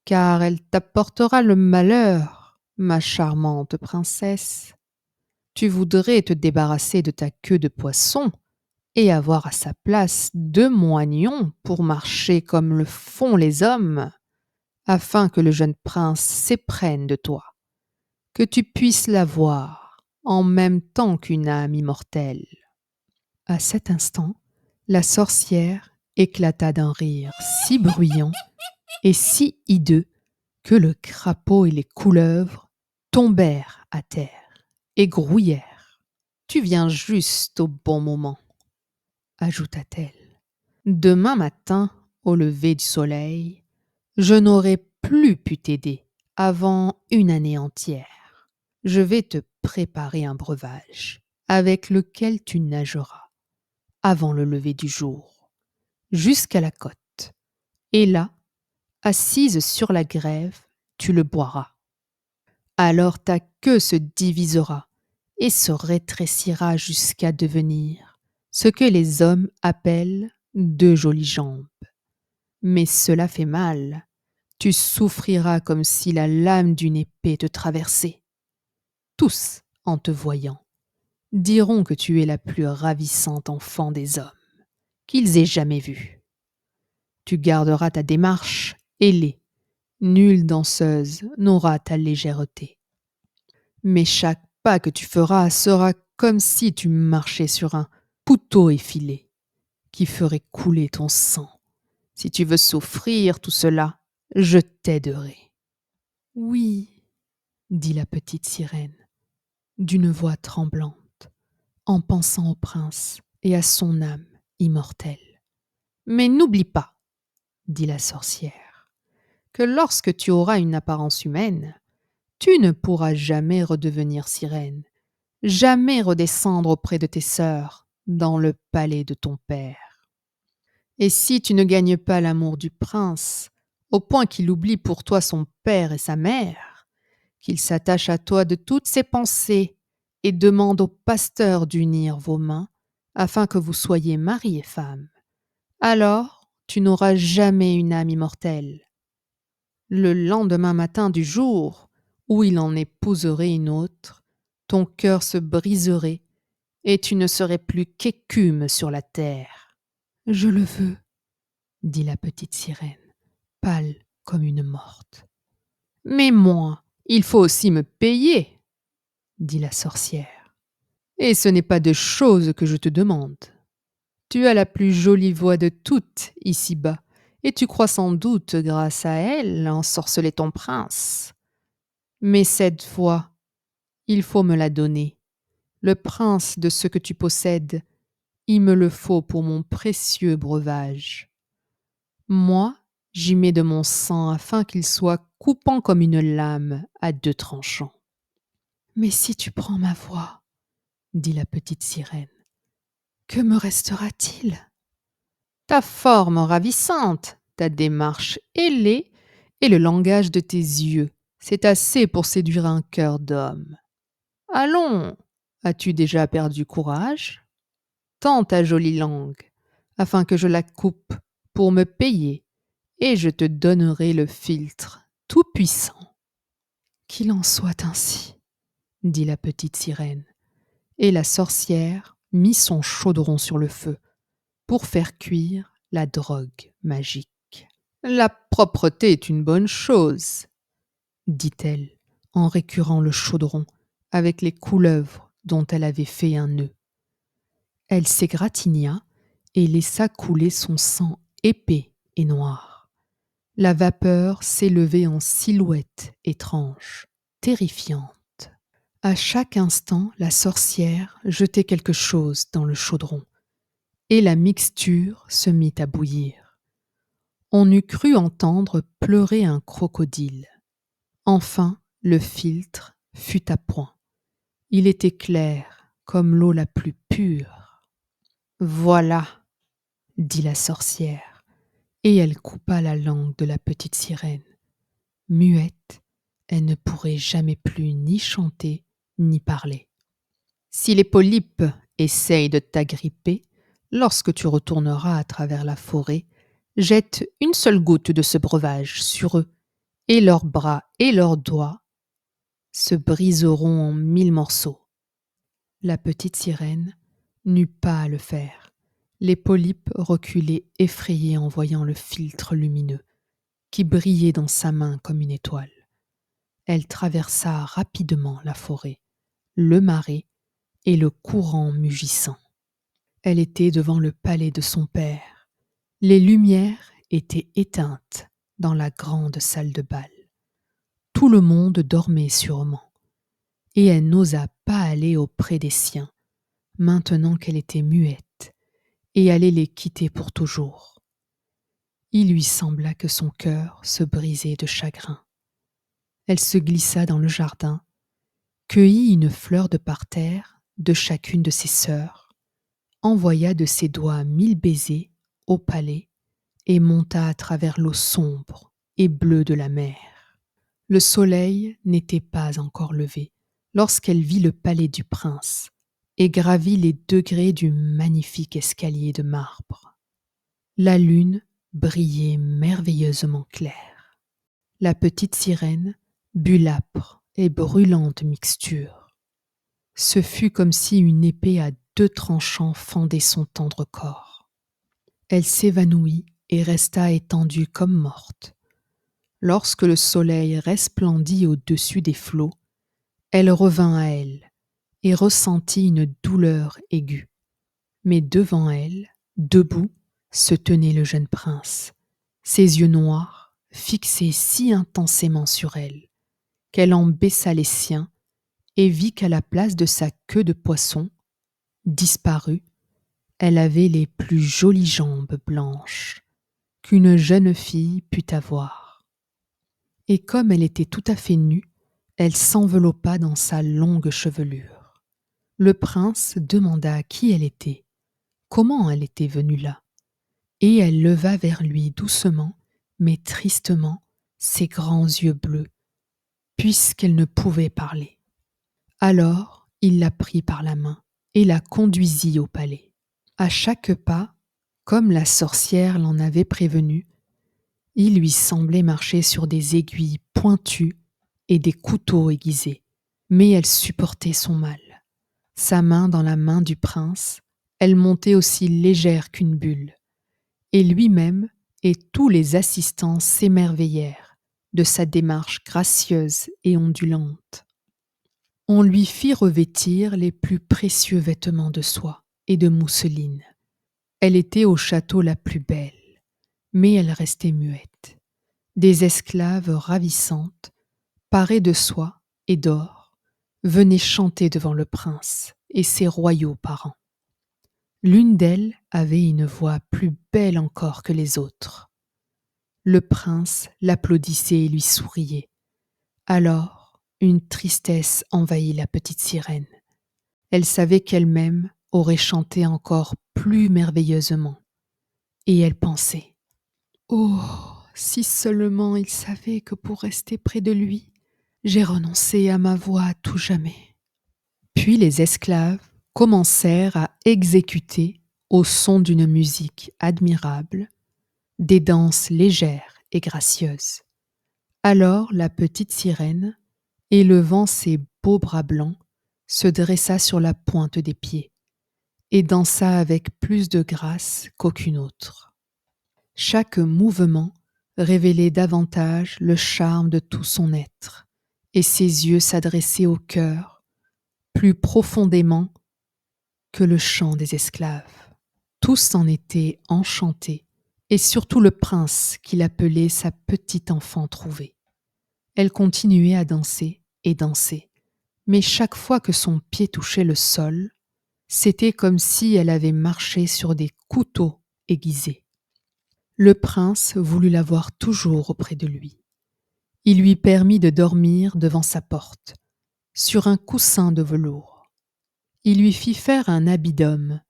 car elle t'apportera le malheur, ma charmante princesse. Tu voudrais te débarrasser de ta queue de poisson et avoir à sa place 2 moignons pour marcher comme le font les hommes, afin que le jeune prince s'éprenne de toi, que tu puisses la voir en même temps qu'une âme immortelle. » À cet instant, la sorcière éclata d'un rire si bruyant et si hideux que le crapaud et les couleuvres tombèrent à terre et grouillèrent. « Tu viens juste au bon moment, » ajouta-t-elle. « Demain matin, au lever du soleil, je n'aurai plus pu t'aider avant une année entière. Je vais te préparer un breuvage avec lequel tu nageras avant le lever du jour jusqu'à la côte. Et là, assise sur la grève, tu le boiras. Alors ta queue se divisera et se rétrécira jusqu'à devenir ce que les hommes appellent 2 jolies jambes. Mais cela fait mal. Tu souffriras comme si la lame d'une épée te traversait. Tous, en te voyant, diront que tu es la plus ravissante enfant des hommes qu'ils aient jamais vue. Tu garderas ta démarche ailée. Nulle danseuse n'aura ta légèreté. Mais chaque pas que tu feras sera comme si tu marchais sur un couteau effilé qui ferait couler ton sang. Si tu veux souffrir tout cela, je t'aiderai. « Oui, » dit la petite sirène, d'une voix tremblante, en pensant au prince et à son âme immortelle. « Mais n'oublie pas, » dit la sorcière, « que lorsque tu auras une apparence humaine, tu ne pourras jamais redevenir sirène, jamais redescendre auprès de tes sœurs dans le palais de ton père. Et si tu ne gagnes pas l'amour du prince, au point qu'il oublie pour toi son père et sa mère, qu'il s'attache à toi de toutes ses pensées et demande au pasteur d'unir vos mains afin que vous soyez mari et femme, alors tu n'auras jamais une âme immortelle. Le lendemain matin du jour où il en épouserait une autre, ton cœur se briserait et tu ne serais plus qu'écume sur la terre. »« Je le veux, » dit la petite sirène, pâle comme une morte. « Mais moi, il faut aussi me payer, » dit la sorcière. « Et ce n'est pas de choses que je te demande. Tu as la plus jolie voix de toutes ici-bas, et tu crois sans doute, grâce à elle, ensorceler ton prince. Mais cette voix, il faut me la donner. Le prince de ce que tu possèdes, il me le faut pour mon précieux breuvage. Moi, j'y mets de mon sang afin qu'il soit coupant comme une lame à 2 tranchants. »« Mais si tu prends ma voix, » dit la petite sirène, « que me restera-t-il ? » ?»« Ta forme ravissante, ta démarche ailée et le langage de tes yeux, c'est assez pour séduire un cœur d'homme. Allons, as-tu déjà perdu courage ? Tends ta jolie langue, afin que je la coupe pour me payer, et je te donnerai le philtre tout-puissant. »« Qu'il en soit ainsi, » dit la petite sirène, et la sorcière mit son chaudron sur le feu pour faire cuire la drogue magique. « La propreté est une bonne chose, » dit-elle en récurant le chaudron avec les couleuvres dont elle avait fait un nœud. Elle s'égratigna et laissa couler son sang épais et noir. La vapeur s'élevait en silhouette étrange, terrifiante. À chaque instant, la sorcière jetait quelque chose dans le chaudron, et la mixture se mit à bouillir. On eût cru entendre pleurer un crocodile. Enfin, le philtre fut à point. Il était clair comme l'eau la plus pure. Voilà, dit la sorcière, et elle coupa la langue de la petite sirène. Muette, elle ne pourrait jamais plus ni chanter ni parler. Si les polypes essayent de t'agripper, lorsque tu retourneras à travers la forêt, jette une seule goutte de ce breuvage sur eux, et leurs bras et leurs doigts se briseront en 1000 morceaux. La petite sirène n'eut pas à le faire. Les polypes reculaient effrayés en voyant le philtre lumineux qui brillait dans sa main comme une étoile. Elle traversa rapidement la forêt, le marais et le courant mugissant. Elle était devant le palais de son père. Les lumières étaient éteintes dans la grande salle de bal. Tout le monde dormait sûrement, et elle n'osa pas aller auprès des siens, maintenant qu'elle était muette, et allait les quitter pour toujours. Il lui sembla que son cœur se brisait de chagrin. Elle se glissa dans le jardin, cueillit une fleur de parterre de chacune de ses sœurs, envoya de ses doigts 1000 baisers au palais et monta à travers l'eau sombre et bleue de la mer. Le soleil n'était pas encore levé lorsqu'elle vit le palais du prince et gravit les degrés du magnifique escalier de marbre. La lune brillait merveilleusement claire. La petite sirène but l'âpre et brûlante mixture. Ce fut comme si une épée à 2 tranchants fendait son tendre corps. Elle s'évanouit et resta étendue comme morte. Lorsque le soleil resplendit au-dessus des flots, elle revint à elle et ressentit une douleur aiguë. Mais devant elle, debout, se tenait le jeune prince, ses yeux noirs fixés si intensément sur elle qu'elle en baissa les siens et vit qu'à la place de sa queue de poisson, disparue, elle avait les plus jolies jambes blanches qu'une jeune fille pût avoir. Et comme elle était tout à fait nue, elle s'enveloppa dans sa longue chevelure. Le prince demanda qui elle était, comment elle était venue là, et elle leva vers lui doucement, mais tristement, ses grands yeux bleus, puisqu'elle ne pouvait parler. Alors il la prit par la main et la conduisit au palais. À chaque pas, comme la sorcière l'en avait prévenu, il lui semblait marcher sur des aiguilles pointues et des couteaux aiguisés. Mais elle supportait son mal. Sa main dans la main du prince, elle montait aussi légère qu'une bulle. Et lui-même et tous les assistants s'émerveillèrent de sa démarche gracieuse et ondulante. On lui fit revêtir les plus précieux vêtements de soie et de mousseline. Elle était au château la plus belle, mais elle restait muette. Des esclaves ravissantes, parées de soie et d'or, venaient chanter devant le prince et ses royaux parents. L'une d'elles avait une voix plus belle encore que les autres. Le prince l'applaudissait et lui souriait. Alors, une tristesse envahit la petite sirène. Elle savait qu'elle-même aurait chanté encore plus merveilleusement. Et elle pensait : « Oh, si seulement il savait que pour rester près de lui, j'ai renoncé à ma voix à tout jamais. » Puis les esclaves commencèrent à exécuter, au son d'une musique admirable, des danses légères et gracieuses. Alors la petite sirène, élevant ses beaux bras blancs, se dressa sur la pointe des pieds et dansa avec plus de grâce qu'aucune autre. Chaque mouvement révélait davantage le charme de tout son être, et ses yeux s'adressaient au cœur plus profondément que le chant des esclaves. Tous en étaient enchantés, et surtout le prince qui l'appelait sa petite enfant trouvée. Elle continuait à danser et danser, mais chaque fois que son pied touchait le sol, c'était comme si elle avait marché sur des couteaux aiguisés. Le prince voulut la voir toujours auprès de lui. Il lui permit de dormir devant sa porte, sur un coussin de velours. Il lui fit faire un habit d'homme,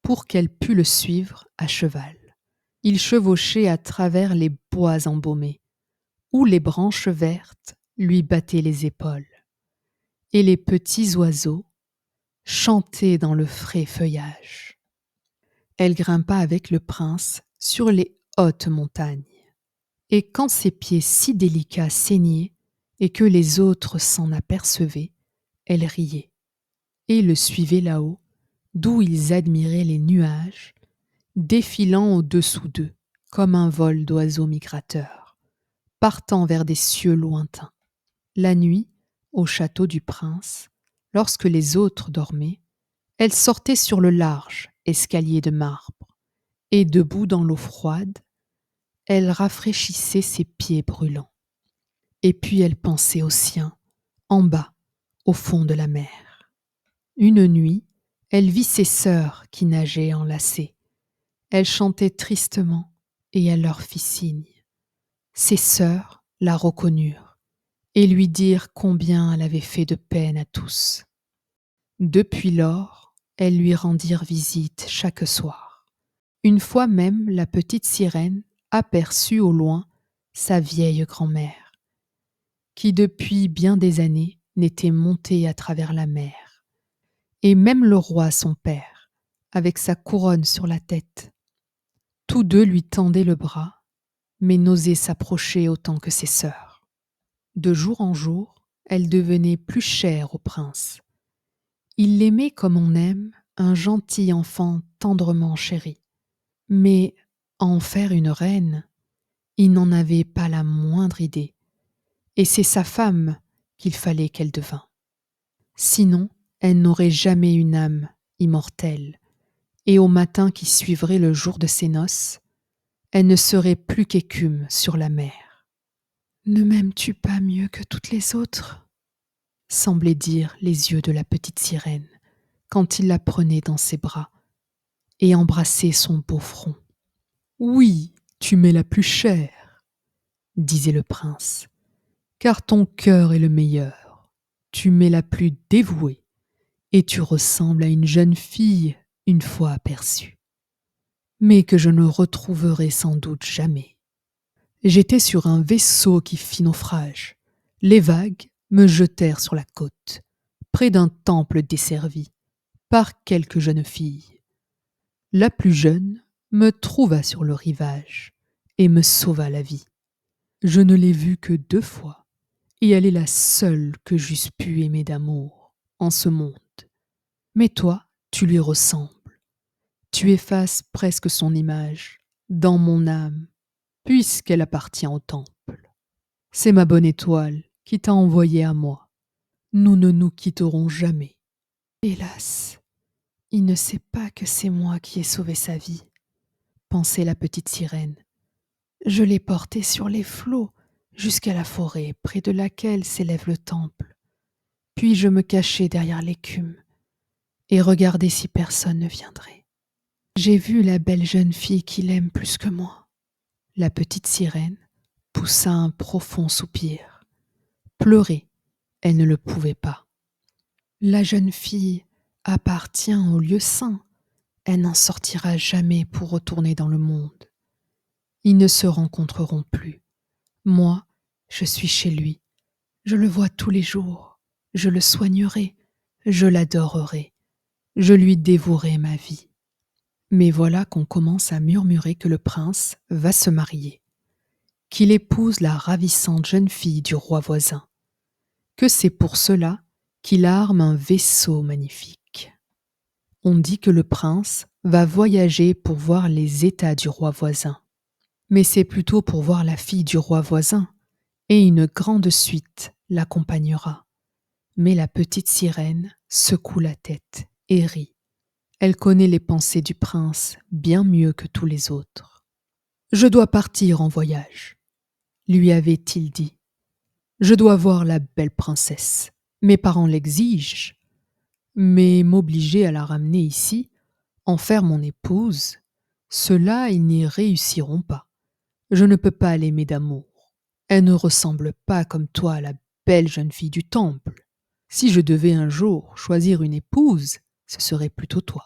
pour qu'elle pût le suivre à cheval. Il chevauchait à travers les bois embaumés, où les branches vertes lui battaient les épaules, et les petits oiseaux chantaient dans le frais feuillage. Elle grimpa avec le prince sur les hautes montagnes, et quand ses pieds si délicats saignaient et que les autres s'en apercevaient, elle riait, et le suivait là-haut, d'où ils admiraient les nuages, défilant au-dessous d'eux comme un vol d'oiseaux migrateurs, partant vers des cieux lointains. La nuit, au château du prince, lorsque les autres dormaient, elle sortait sur le large escalier de marbre, et debout dans l'eau froide, elle rafraîchissait ses pieds brûlants. Et puis elle pensait aux siens, en bas, au fond de la mer. Une nuit, elle vit ses sœurs qui nageaient enlacées. Elle chantait tristement et elle leur fit signe. Ses sœurs la reconnurent et lui dirent combien elle avait fait de peine à tous. Depuis lors, elles lui rendirent visite chaque soir. Une fois même, la petite sirène aperçut au loin sa vieille grand-mère, qui depuis bien des années n'était montée à travers la mer. Et même le roi son père, avec sa couronne sur la tête, tous deux lui tendaient le bras, mais n'osaient s'approcher autant que ses sœurs. De jour en jour, elle devenait plus chère au prince. Il l'aimait comme on aime un gentil enfant tendrement chéri. Mais à en faire une reine, il n'en avait pas la moindre idée, et c'est sa femme qu'il fallait qu'elle devînt. Sinon, elle n'aurait jamais une âme immortelle, et au matin qui suivrait le jour de ses noces, elle ne serait plus qu'écume sur la mer. « Ne m'aimes-tu pas mieux que toutes les autres ?» semblaient dire les yeux de la petite sirène quand il la prenait dans ses bras et embrassait son beau front. « Oui, tu m'es la plus chère, » disait le prince, « car ton cœur est le meilleur. Tu m'es la plus dévouée, et tu ressembles à une jeune fille une fois aperçue, mais que je ne retrouverai sans doute jamais. J'étais sur un vaisseau qui fit naufrage. Les vagues me jetèrent sur la côte, près d'un temple desservi par quelques jeunes filles. La plus jeune me trouva sur le rivage et me sauva la vie. Je ne l'ai vue que 2 fois, et elle est la seule que j'eusse pu aimer d'amour en ce monde. Mais toi, tu lui ressembles. Tu effaces presque son image dans mon âme, puisqu'elle appartient au temple. C'est ma bonne étoile qui t'a envoyé à moi. Nous ne nous quitterons jamais. » Hélas, il ne sait pas que c'est moi qui ai sauvé sa vie, pensait la petite sirène. Je l'ai porté sur les flots jusqu'à la forêt près de laquelle s'élève le temple. Puis je me cachai derrière l'écume et regardai si personne ne viendrait. J'ai vu la belle jeune fille qu'il aime plus que moi. La petite sirène poussa un profond soupir. Pleurer, elle ne le pouvait pas. La jeune fille appartient au lieu saint. Elle n'en sortira jamais pour retourner dans le monde. Ils ne se rencontreront plus. Moi, je suis chez lui. Je le vois tous les jours. Je le soignerai. Je l'adorerai. Je lui dévouerai ma vie. Mais voilà qu'on commence à murmurer que le prince va se marier, qu'il épouse la ravissante jeune fille du roi voisin, que c'est pour cela qu'il arme un vaisseau magnifique. On dit que le prince va voyager pour voir les états du roi voisin. Mais c'est plutôt pour voir la fille du roi voisin, et une grande suite l'accompagnera. Mais la petite sirène secoue la tête et rit. Elle connaît les pensées du prince bien mieux que tous les autres. « Je dois partir en voyage, » lui avait-il dit. « Je dois voir la belle princesse. Mes parents l'exigent, mais m'obliger à la ramener ici, en faire mon épouse, cela ils n'y réussiront pas. Je ne peux pas l'aimer d'amour. Elle ne ressemble pas comme toi à la belle jeune fille du temple. Si je devais un jour choisir une épouse, ce serait plutôt toi. »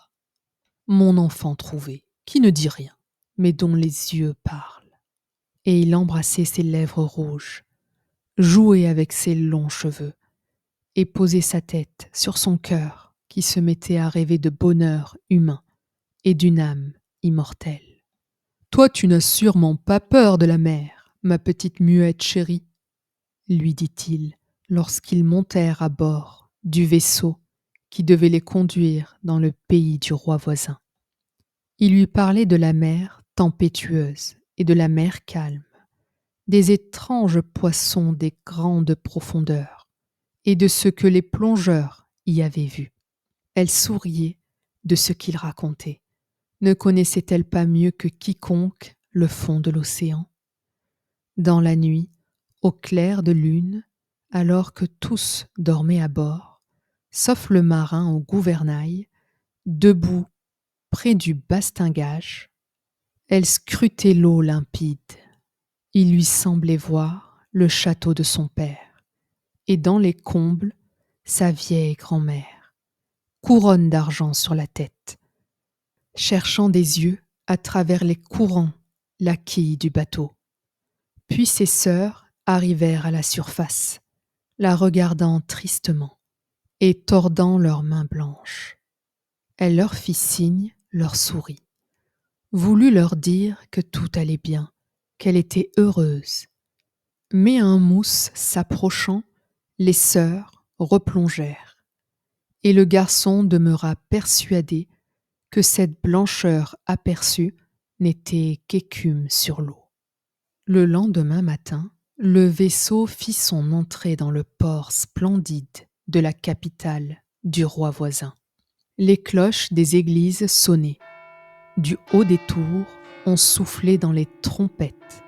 mon enfant trouvé, qui ne dit rien, mais dont les yeux parlent. Et il embrassait ses lèvres rouges, jouait avec ses longs cheveux, et posait sa tête sur son cœur qui se mettait à rêver de bonheur humain et d'une âme immortelle. Toi, tu n'as sûrement pas peur de la mer, ma petite muette chérie, lui dit-il lorsqu'ils montèrent à bord du vaisseau qui devait les conduire dans le pays du roi voisin. Il lui parlait de la mer tempétueuse et de la mer calme, des étranges poissons des grandes profondeurs et de ce que les plongeurs y avaient vu. Elle souriait de ce qu'il racontait. Ne connaissait-elle pas mieux que quiconque le fond de l'océan? Dans la nuit, au clair de lune, alors que tous dormaient à bord, sauf le marin au gouvernail, debout près du bastingage, elle scrutait l'eau limpide. Il lui semblait voir le château de son père, et dans les combles, sa vieille grand-mère, couronne d'argent sur la tête, cherchant des yeux à travers les courants la quille du bateau. Puis ses sœurs arrivèrent à la surface, la regardant tristement et tordant leurs mains blanches. Elle leur fit signe, leur sourit, voulut leur dire que tout allait bien, qu'elle était heureuse. Mais un mousse s'approchant, les sœurs replongèrent, et le garçon demeura persuadé que cette blancheur aperçue n'était qu'écume sur l'eau. Le lendemain matin, le vaisseau fit son entrée dans le port splendide de la capitale du roi voisin. Les cloches des églises sonnaient. Du haut des tours, on soufflait dans les trompettes,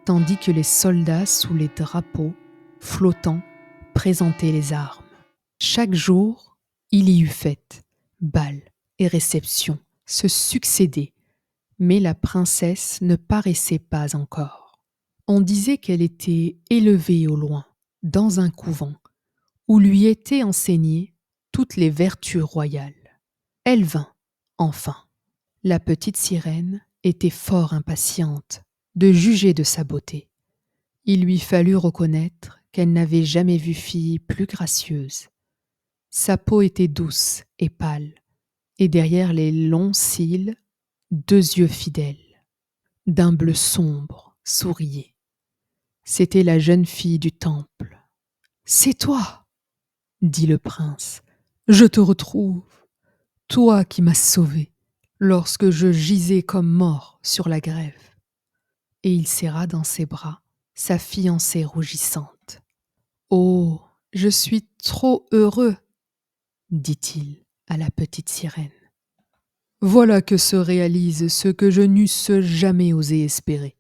tandis que les soldats sous les drapeaux, flottants, présentaient les armes. Chaque jour, il y eut fête, bal et réception se succédaient, mais la princesse ne paraissait pas encore. On disait qu'elle était élevée au loin, dans un couvent, où lui étaient enseignées toutes les vertus royales. Elle vint, enfin. La petite sirène était fort impatiente de juger de sa beauté. Il lui fallut reconnaître qu'elle n'avait jamais vu fille plus gracieuse. Sa peau était douce et pâle, et derrière les longs cils, 2 yeux fidèles, d'un bleu sombre, souriaient. C'était la jeune fille du temple. « C'est toi !» dit le prince. « Je te retrouve, toi qui m'as sauvé lorsque je gisais comme mort sur la grève. » Et il serra dans ses bras sa fiancée rougissante. « Oh, je suis trop heureux !» dit-il à la petite sirène. « Voilà que se réalise ce que je n'eusse jamais osé espérer.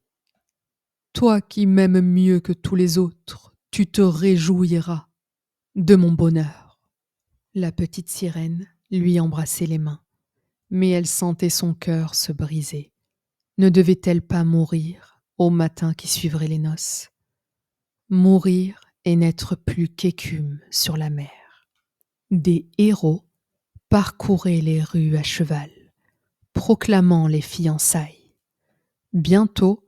Toi qui m'aimes mieux que tous les autres, tu te réjouiras de mon bonheur. » La petite sirène lui embrassait les mains, mais elle sentait son cœur se briser. Ne devait-elle pas mourir au matin qui suivrait les noces? Mourir et n'être plus qu'écume sur la mer. Des héros parcouraient les rues à cheval, proclamant les fiançailles. Bientôt,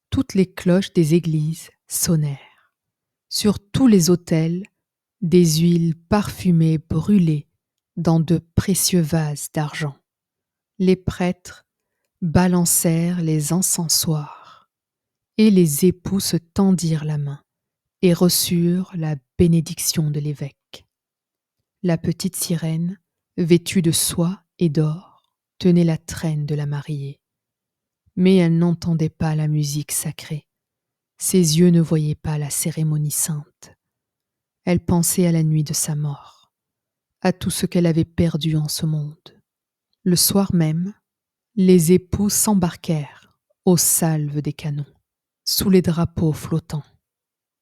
toutes les cloches des églises sonnèrent. Sur tous les autels, des huiles parfumées brûlaient dans de précieux vases d'argent. Les prêtres balancèrent les encensoirs, et les époux se tendirent la main et reçurent la bénédiction de l'évêque. La petite sirène, vêtue de soie et d'or, tenait la traîne de la mariée. Mais elle n'entendait pas la musique sacrée. Ses yeux ne voyaient pas la cérémonie sainte. Elle pensait à la nuit de sa mort, à tout ce qu'elle avait perdu en ce monde. Le soir même, les époux s'embarquèrent aux salves des canons, sous les drapeaux flottants.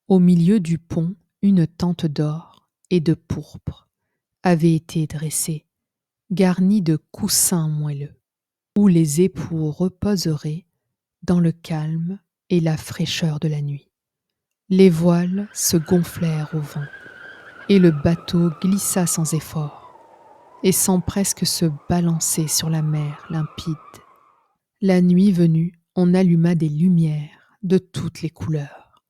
Au milieu du pont, une tente d'or et de pourpre avait été dressée, garnie de coussins moelleux, où les époux reposeraient dans le calme et la fraîcheur de la nuit. Les voiles se gonflèrent au vent, et le bateau glissa sans effort. et sent presque se balancer sur la mer limpide. La nuit venue, on alluma des lumières de toutes les couleurs,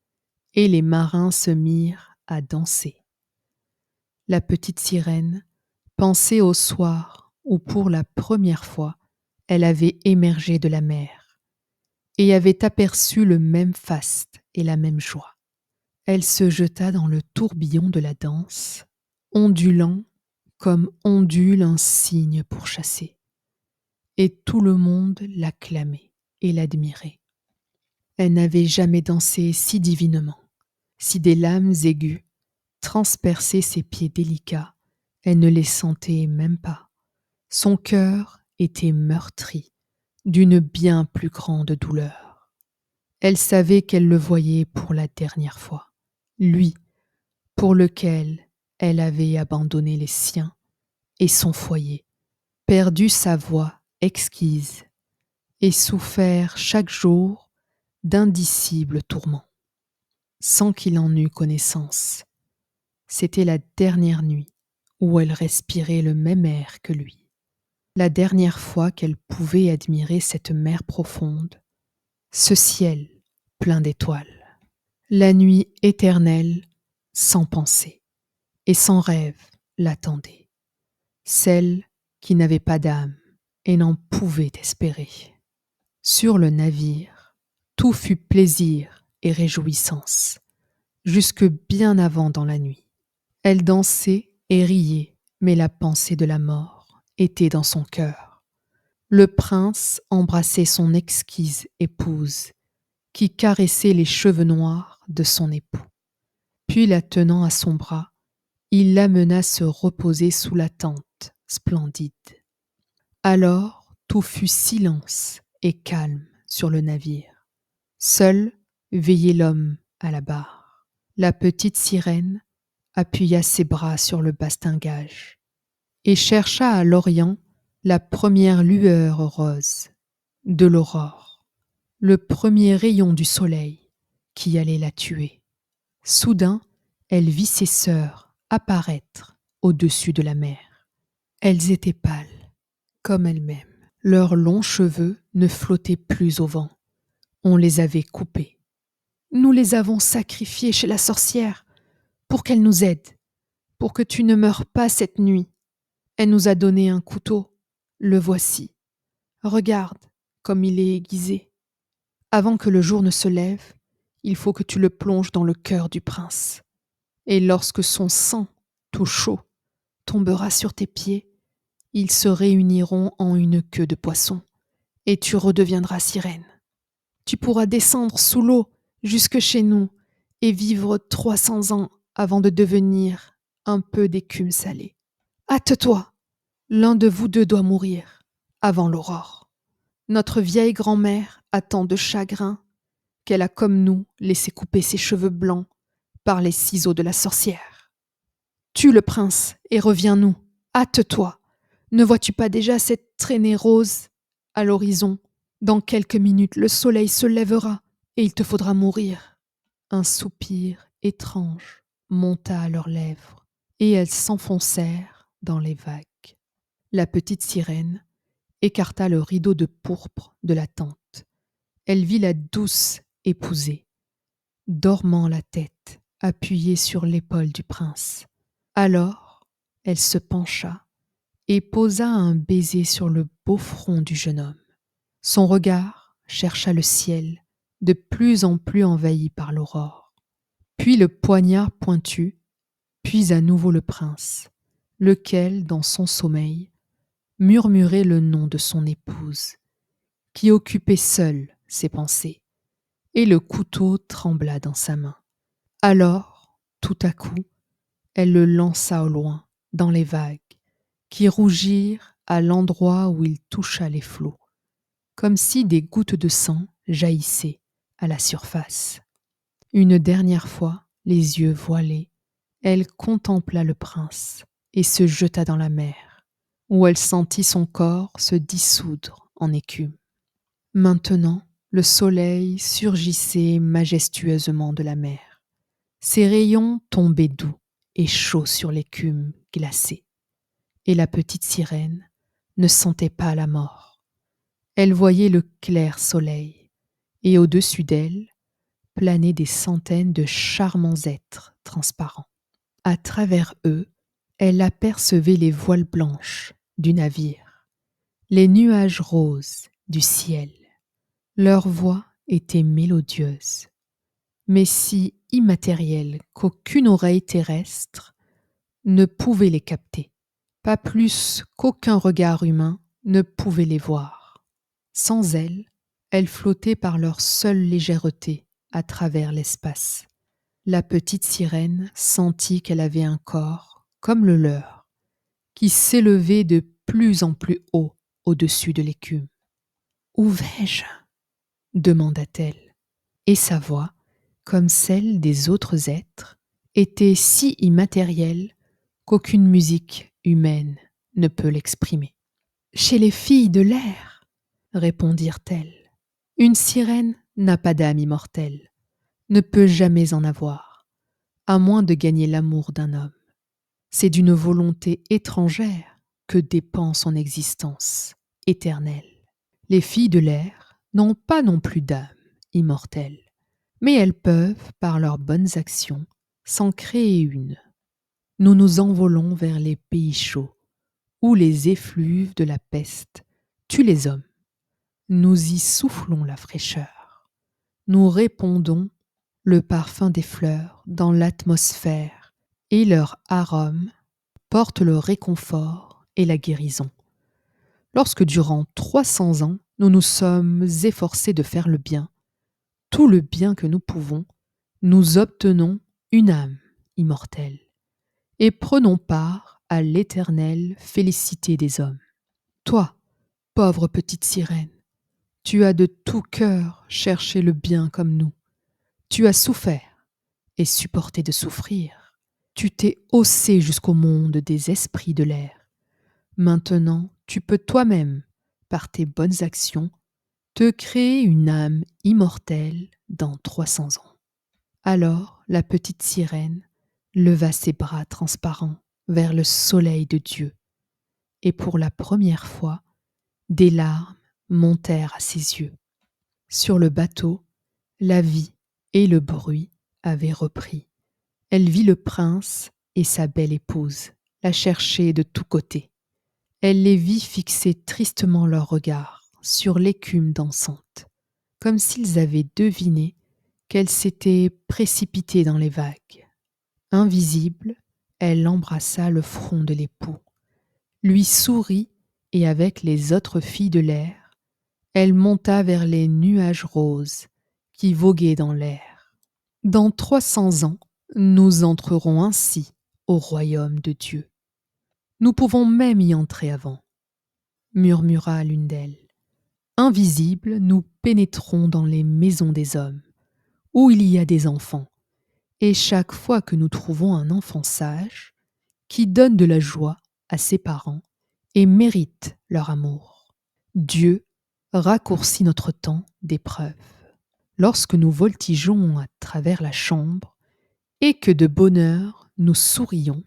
et les marins se mirent à danser. La petite sirène pensait au soir où pour la première fois elle avait émergé de la mer et avait aperçu le même faste et la même joie. Elle se jeta dans le tourbillon de la danse, ondulant comme ondule un cygne pourchassé, et tout le monde l'acclamait et l'admirait. Elle n'avait jamais dansé si divinement, si des lames aiguës transperçaient ses pieds délicats, elle ne les sentait même pas. Son cœur était meurtri d'une bien plus grande douleur. Elle savait qu'elle le voyait pour la dernière fois, lui, pour lequel elle avait abandonné les siens et son foyer, perdu sa voix exquise et souffert chaque jour d'indicibles tourments, sans qu'il en eût connaissance. C'était la dernière nuit où elle respirait le même air que lui, la dernière fois qu'elle pouvait admirer cette mer profonde, ce ciel plein d'étoiles, la nuit éternelle sans pensée et sans rêve l'attendait, celle qui n'avait pas d'âme et n'en pouvait espérer. Sur le navire, tout fut plaisir et réjouissance, jusque bien avant dans la nuit. Elle dansait et riait, mais la pensée de la mort était dans son cœur. Le prince embrassait son exquise épouse, qui caressait les cheveux noirs de son époux. Puis, la tenant à son bras, il l'amena se reposer sous la tente splendide. Alors tout fut silence et calme sur le navire. Seul veillait l'homme à la barre. La petite sirène appuya ses bras sur le bastingage et chercha à l'orient la première lueur rose de l'aurore, le premier rayon du soleil qui allait la tuer. Soudain, elle vit ses sœurs apparaître au-dessus de la mer. Elles étaient pâles, comme elle-même. Leurs longs cheveux ne flottaient plus au vent. On les avait coupés. Nous les avons sacrifiés chez la sorcière pour qu'elle nous aide, pour que tu ne meures pas cette nuit. Elle nous a donné un couteau. Le voici. Regarde comme il est aiguisé. Avant que le jour ne se lève, il faut que tu le plonges dans le cœur du prince. Et lorsque son sang, tout chaud, tombera sur tes pieds, ils se réuniront en une queue de poisson, et tu redeviendras sirène. Tu pourras descendre sous l'eau jusque chez nous et vivre 300 ans avant de devenir un peu d'écume salée. Hâte-toi, l'un de vous deux doit mourir avant l'aurore. Notre vieille grand-mère a tant de chagrin qu'elle a comme nous laissé couper ses cheveux blancs par les ciseaux de la sorcière. Tue le prince et reviens-nous. Hâte-toi. Ne vois-tu pas déjà cette traînée rose à l'horizon? Dans quelques minutes, le soleil se lèvera et il te faudra mourir. Un soupir étrange monta à leurs lèvres et elles s'enfoncèrent dans les vagues. La petite sirène écarta le rideau de pourpre de la tente. Elle vit la douce épousée, dormant la tête appuyée sur l'épaule du prince. Alors, elle se pencha et posa un baiser sur le beau front du jeune homme. Son regard chercha le ciel, de plus en plus envahi par l'aurore. Puis le poignard pointu, puis à nouveau le prince, lequel, dans son sommeil, murmurait le nom de son épouse, qui occupait seule ses pensées, et le couteau trembla dans sa main. Alors, tout à coup, elle le lança au loin, dans les vagues, qui rougirent à l'endroit où il toucha les flots, comme si des gouttes de sang jaillissaient à la surface. Une dernière fois, les yeux voilés, elle contempla le prince et se jeta dans la mer, où elle sentit son corps se dissoudre en écume. Maintenant, le soleil surgissait majestueusement de la mer. Ses rayons tombaient doux et chauds sur l'écume glacée. Et la petite sirène ne sentait pas la mort. Elle voyait le clair soleil, et au-dessus d'elle planaient des centaines de charmants êtres transparents. À travers eux, elle apercevait les voiles blanches du navire, les nuages roses du ciel. Leur voix était mélodieuse, mais si immatérielle qu'aucune oreille terrestre ne pouvait les capter, pas plus qu'aucun regard humain ne pouvait les voir. Sans elles flottaient par leur seule légèreté à travers l'espace. La petite sirène sentit qu'elle avait un corps comme le leur, qui s'élevait de plus en plus haut au-dessus de l'écume. « Où vais-je » demanda-t-elle, et sa voix, comme celle des autres êtres, était si immatérielle qu'aucune musique humaine ne peut l'exprimer. « Chez les filles de l'air, répondirent-elles. Une sirène n'a pas d'âme immortelle, ne peut jamais en avoir, à moins de gagner l'amour d'un homme. C'est d'une volonté étrangère que dépend son existence éternelle. Les filles de l'air n'ont pas non plus d'âme immortelle, mais elles peuvent, par leurs bonnes actions, s'en créer une. Nous nous envolons vers les pays chauds, où les effluves de la peste tuent les hommes. Nous y soufflons la fraîcheur. Nous répandons le parfum des fleurs dans l'atmosphère, et leur arôme porte le réconfort et la guérison. Lorsque durant 300 ans, nous nous sommes efforcés de faire le bien, tout le bien que nous pouvons, nous obtenons une âme immortelle et prenons part à l'éternelle félicité des hommes. Toi, pauvre petite sirène, tu as de tout cœur cherché le bien comme nous. Tu as souffert et supporté de souffrir. Tu t'es haussé jusqu'au monde des esprits de l'air. Maintenant, tu peux toi-même, par tes bonnes actions, te créer une âme immortelle dans 300 ans. Alors la petite sirène leva ses bras transparents vers le soleil de Dieu, et pour la première fois, des larmes montèrent à ses yeux. Sur le bateau, la vie et le bruit avaient repris. Elle vit le prince et sa belle épouse la chercher de tous côtés. Elle les vit fixer tristement leurs regards sur l'écume dansante, comme s'ils avaient deviné qu'elle s'était précipitée dans les vagues. Invisible, elle embrassa le front de l'époux, lui sourit et avec les autres filles de l'air, elle monta vers les nuages roses qui voguaient dans l'air. Dans 300 ans, nous entrerons ainsi au royaume de Dieu. Nous pouvons même y entrer avant, murmura l'une d'elles. Invisibles, nous pénétrons dans les maisons des hommes, où il y a des enfants, et chaque fois que nous trouvons un enfant sage, qui donne de la joie à ses parents et mérite leur amour, Dieu raccourcit notre temps d'épreuve. Lorsque nous voltigeons à travers la chambre et que de bonheur nous sourions,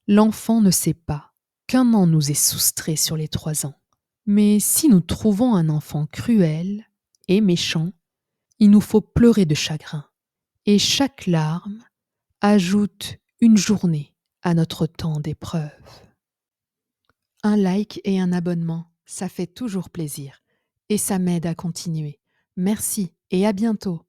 l'enfant ne sait pas qu'un an nous est soustrait sur les 3 ans. Mais si nous trouvons un enfant cruel et méchant, il nous faut pleurer de chagrin, et chaque larme ajoute une journée à notre temps d'épreuve. Un like et un abonnement, ça fait toujours plaisir, et ça m'aide à continuer. Merci et à bientôt.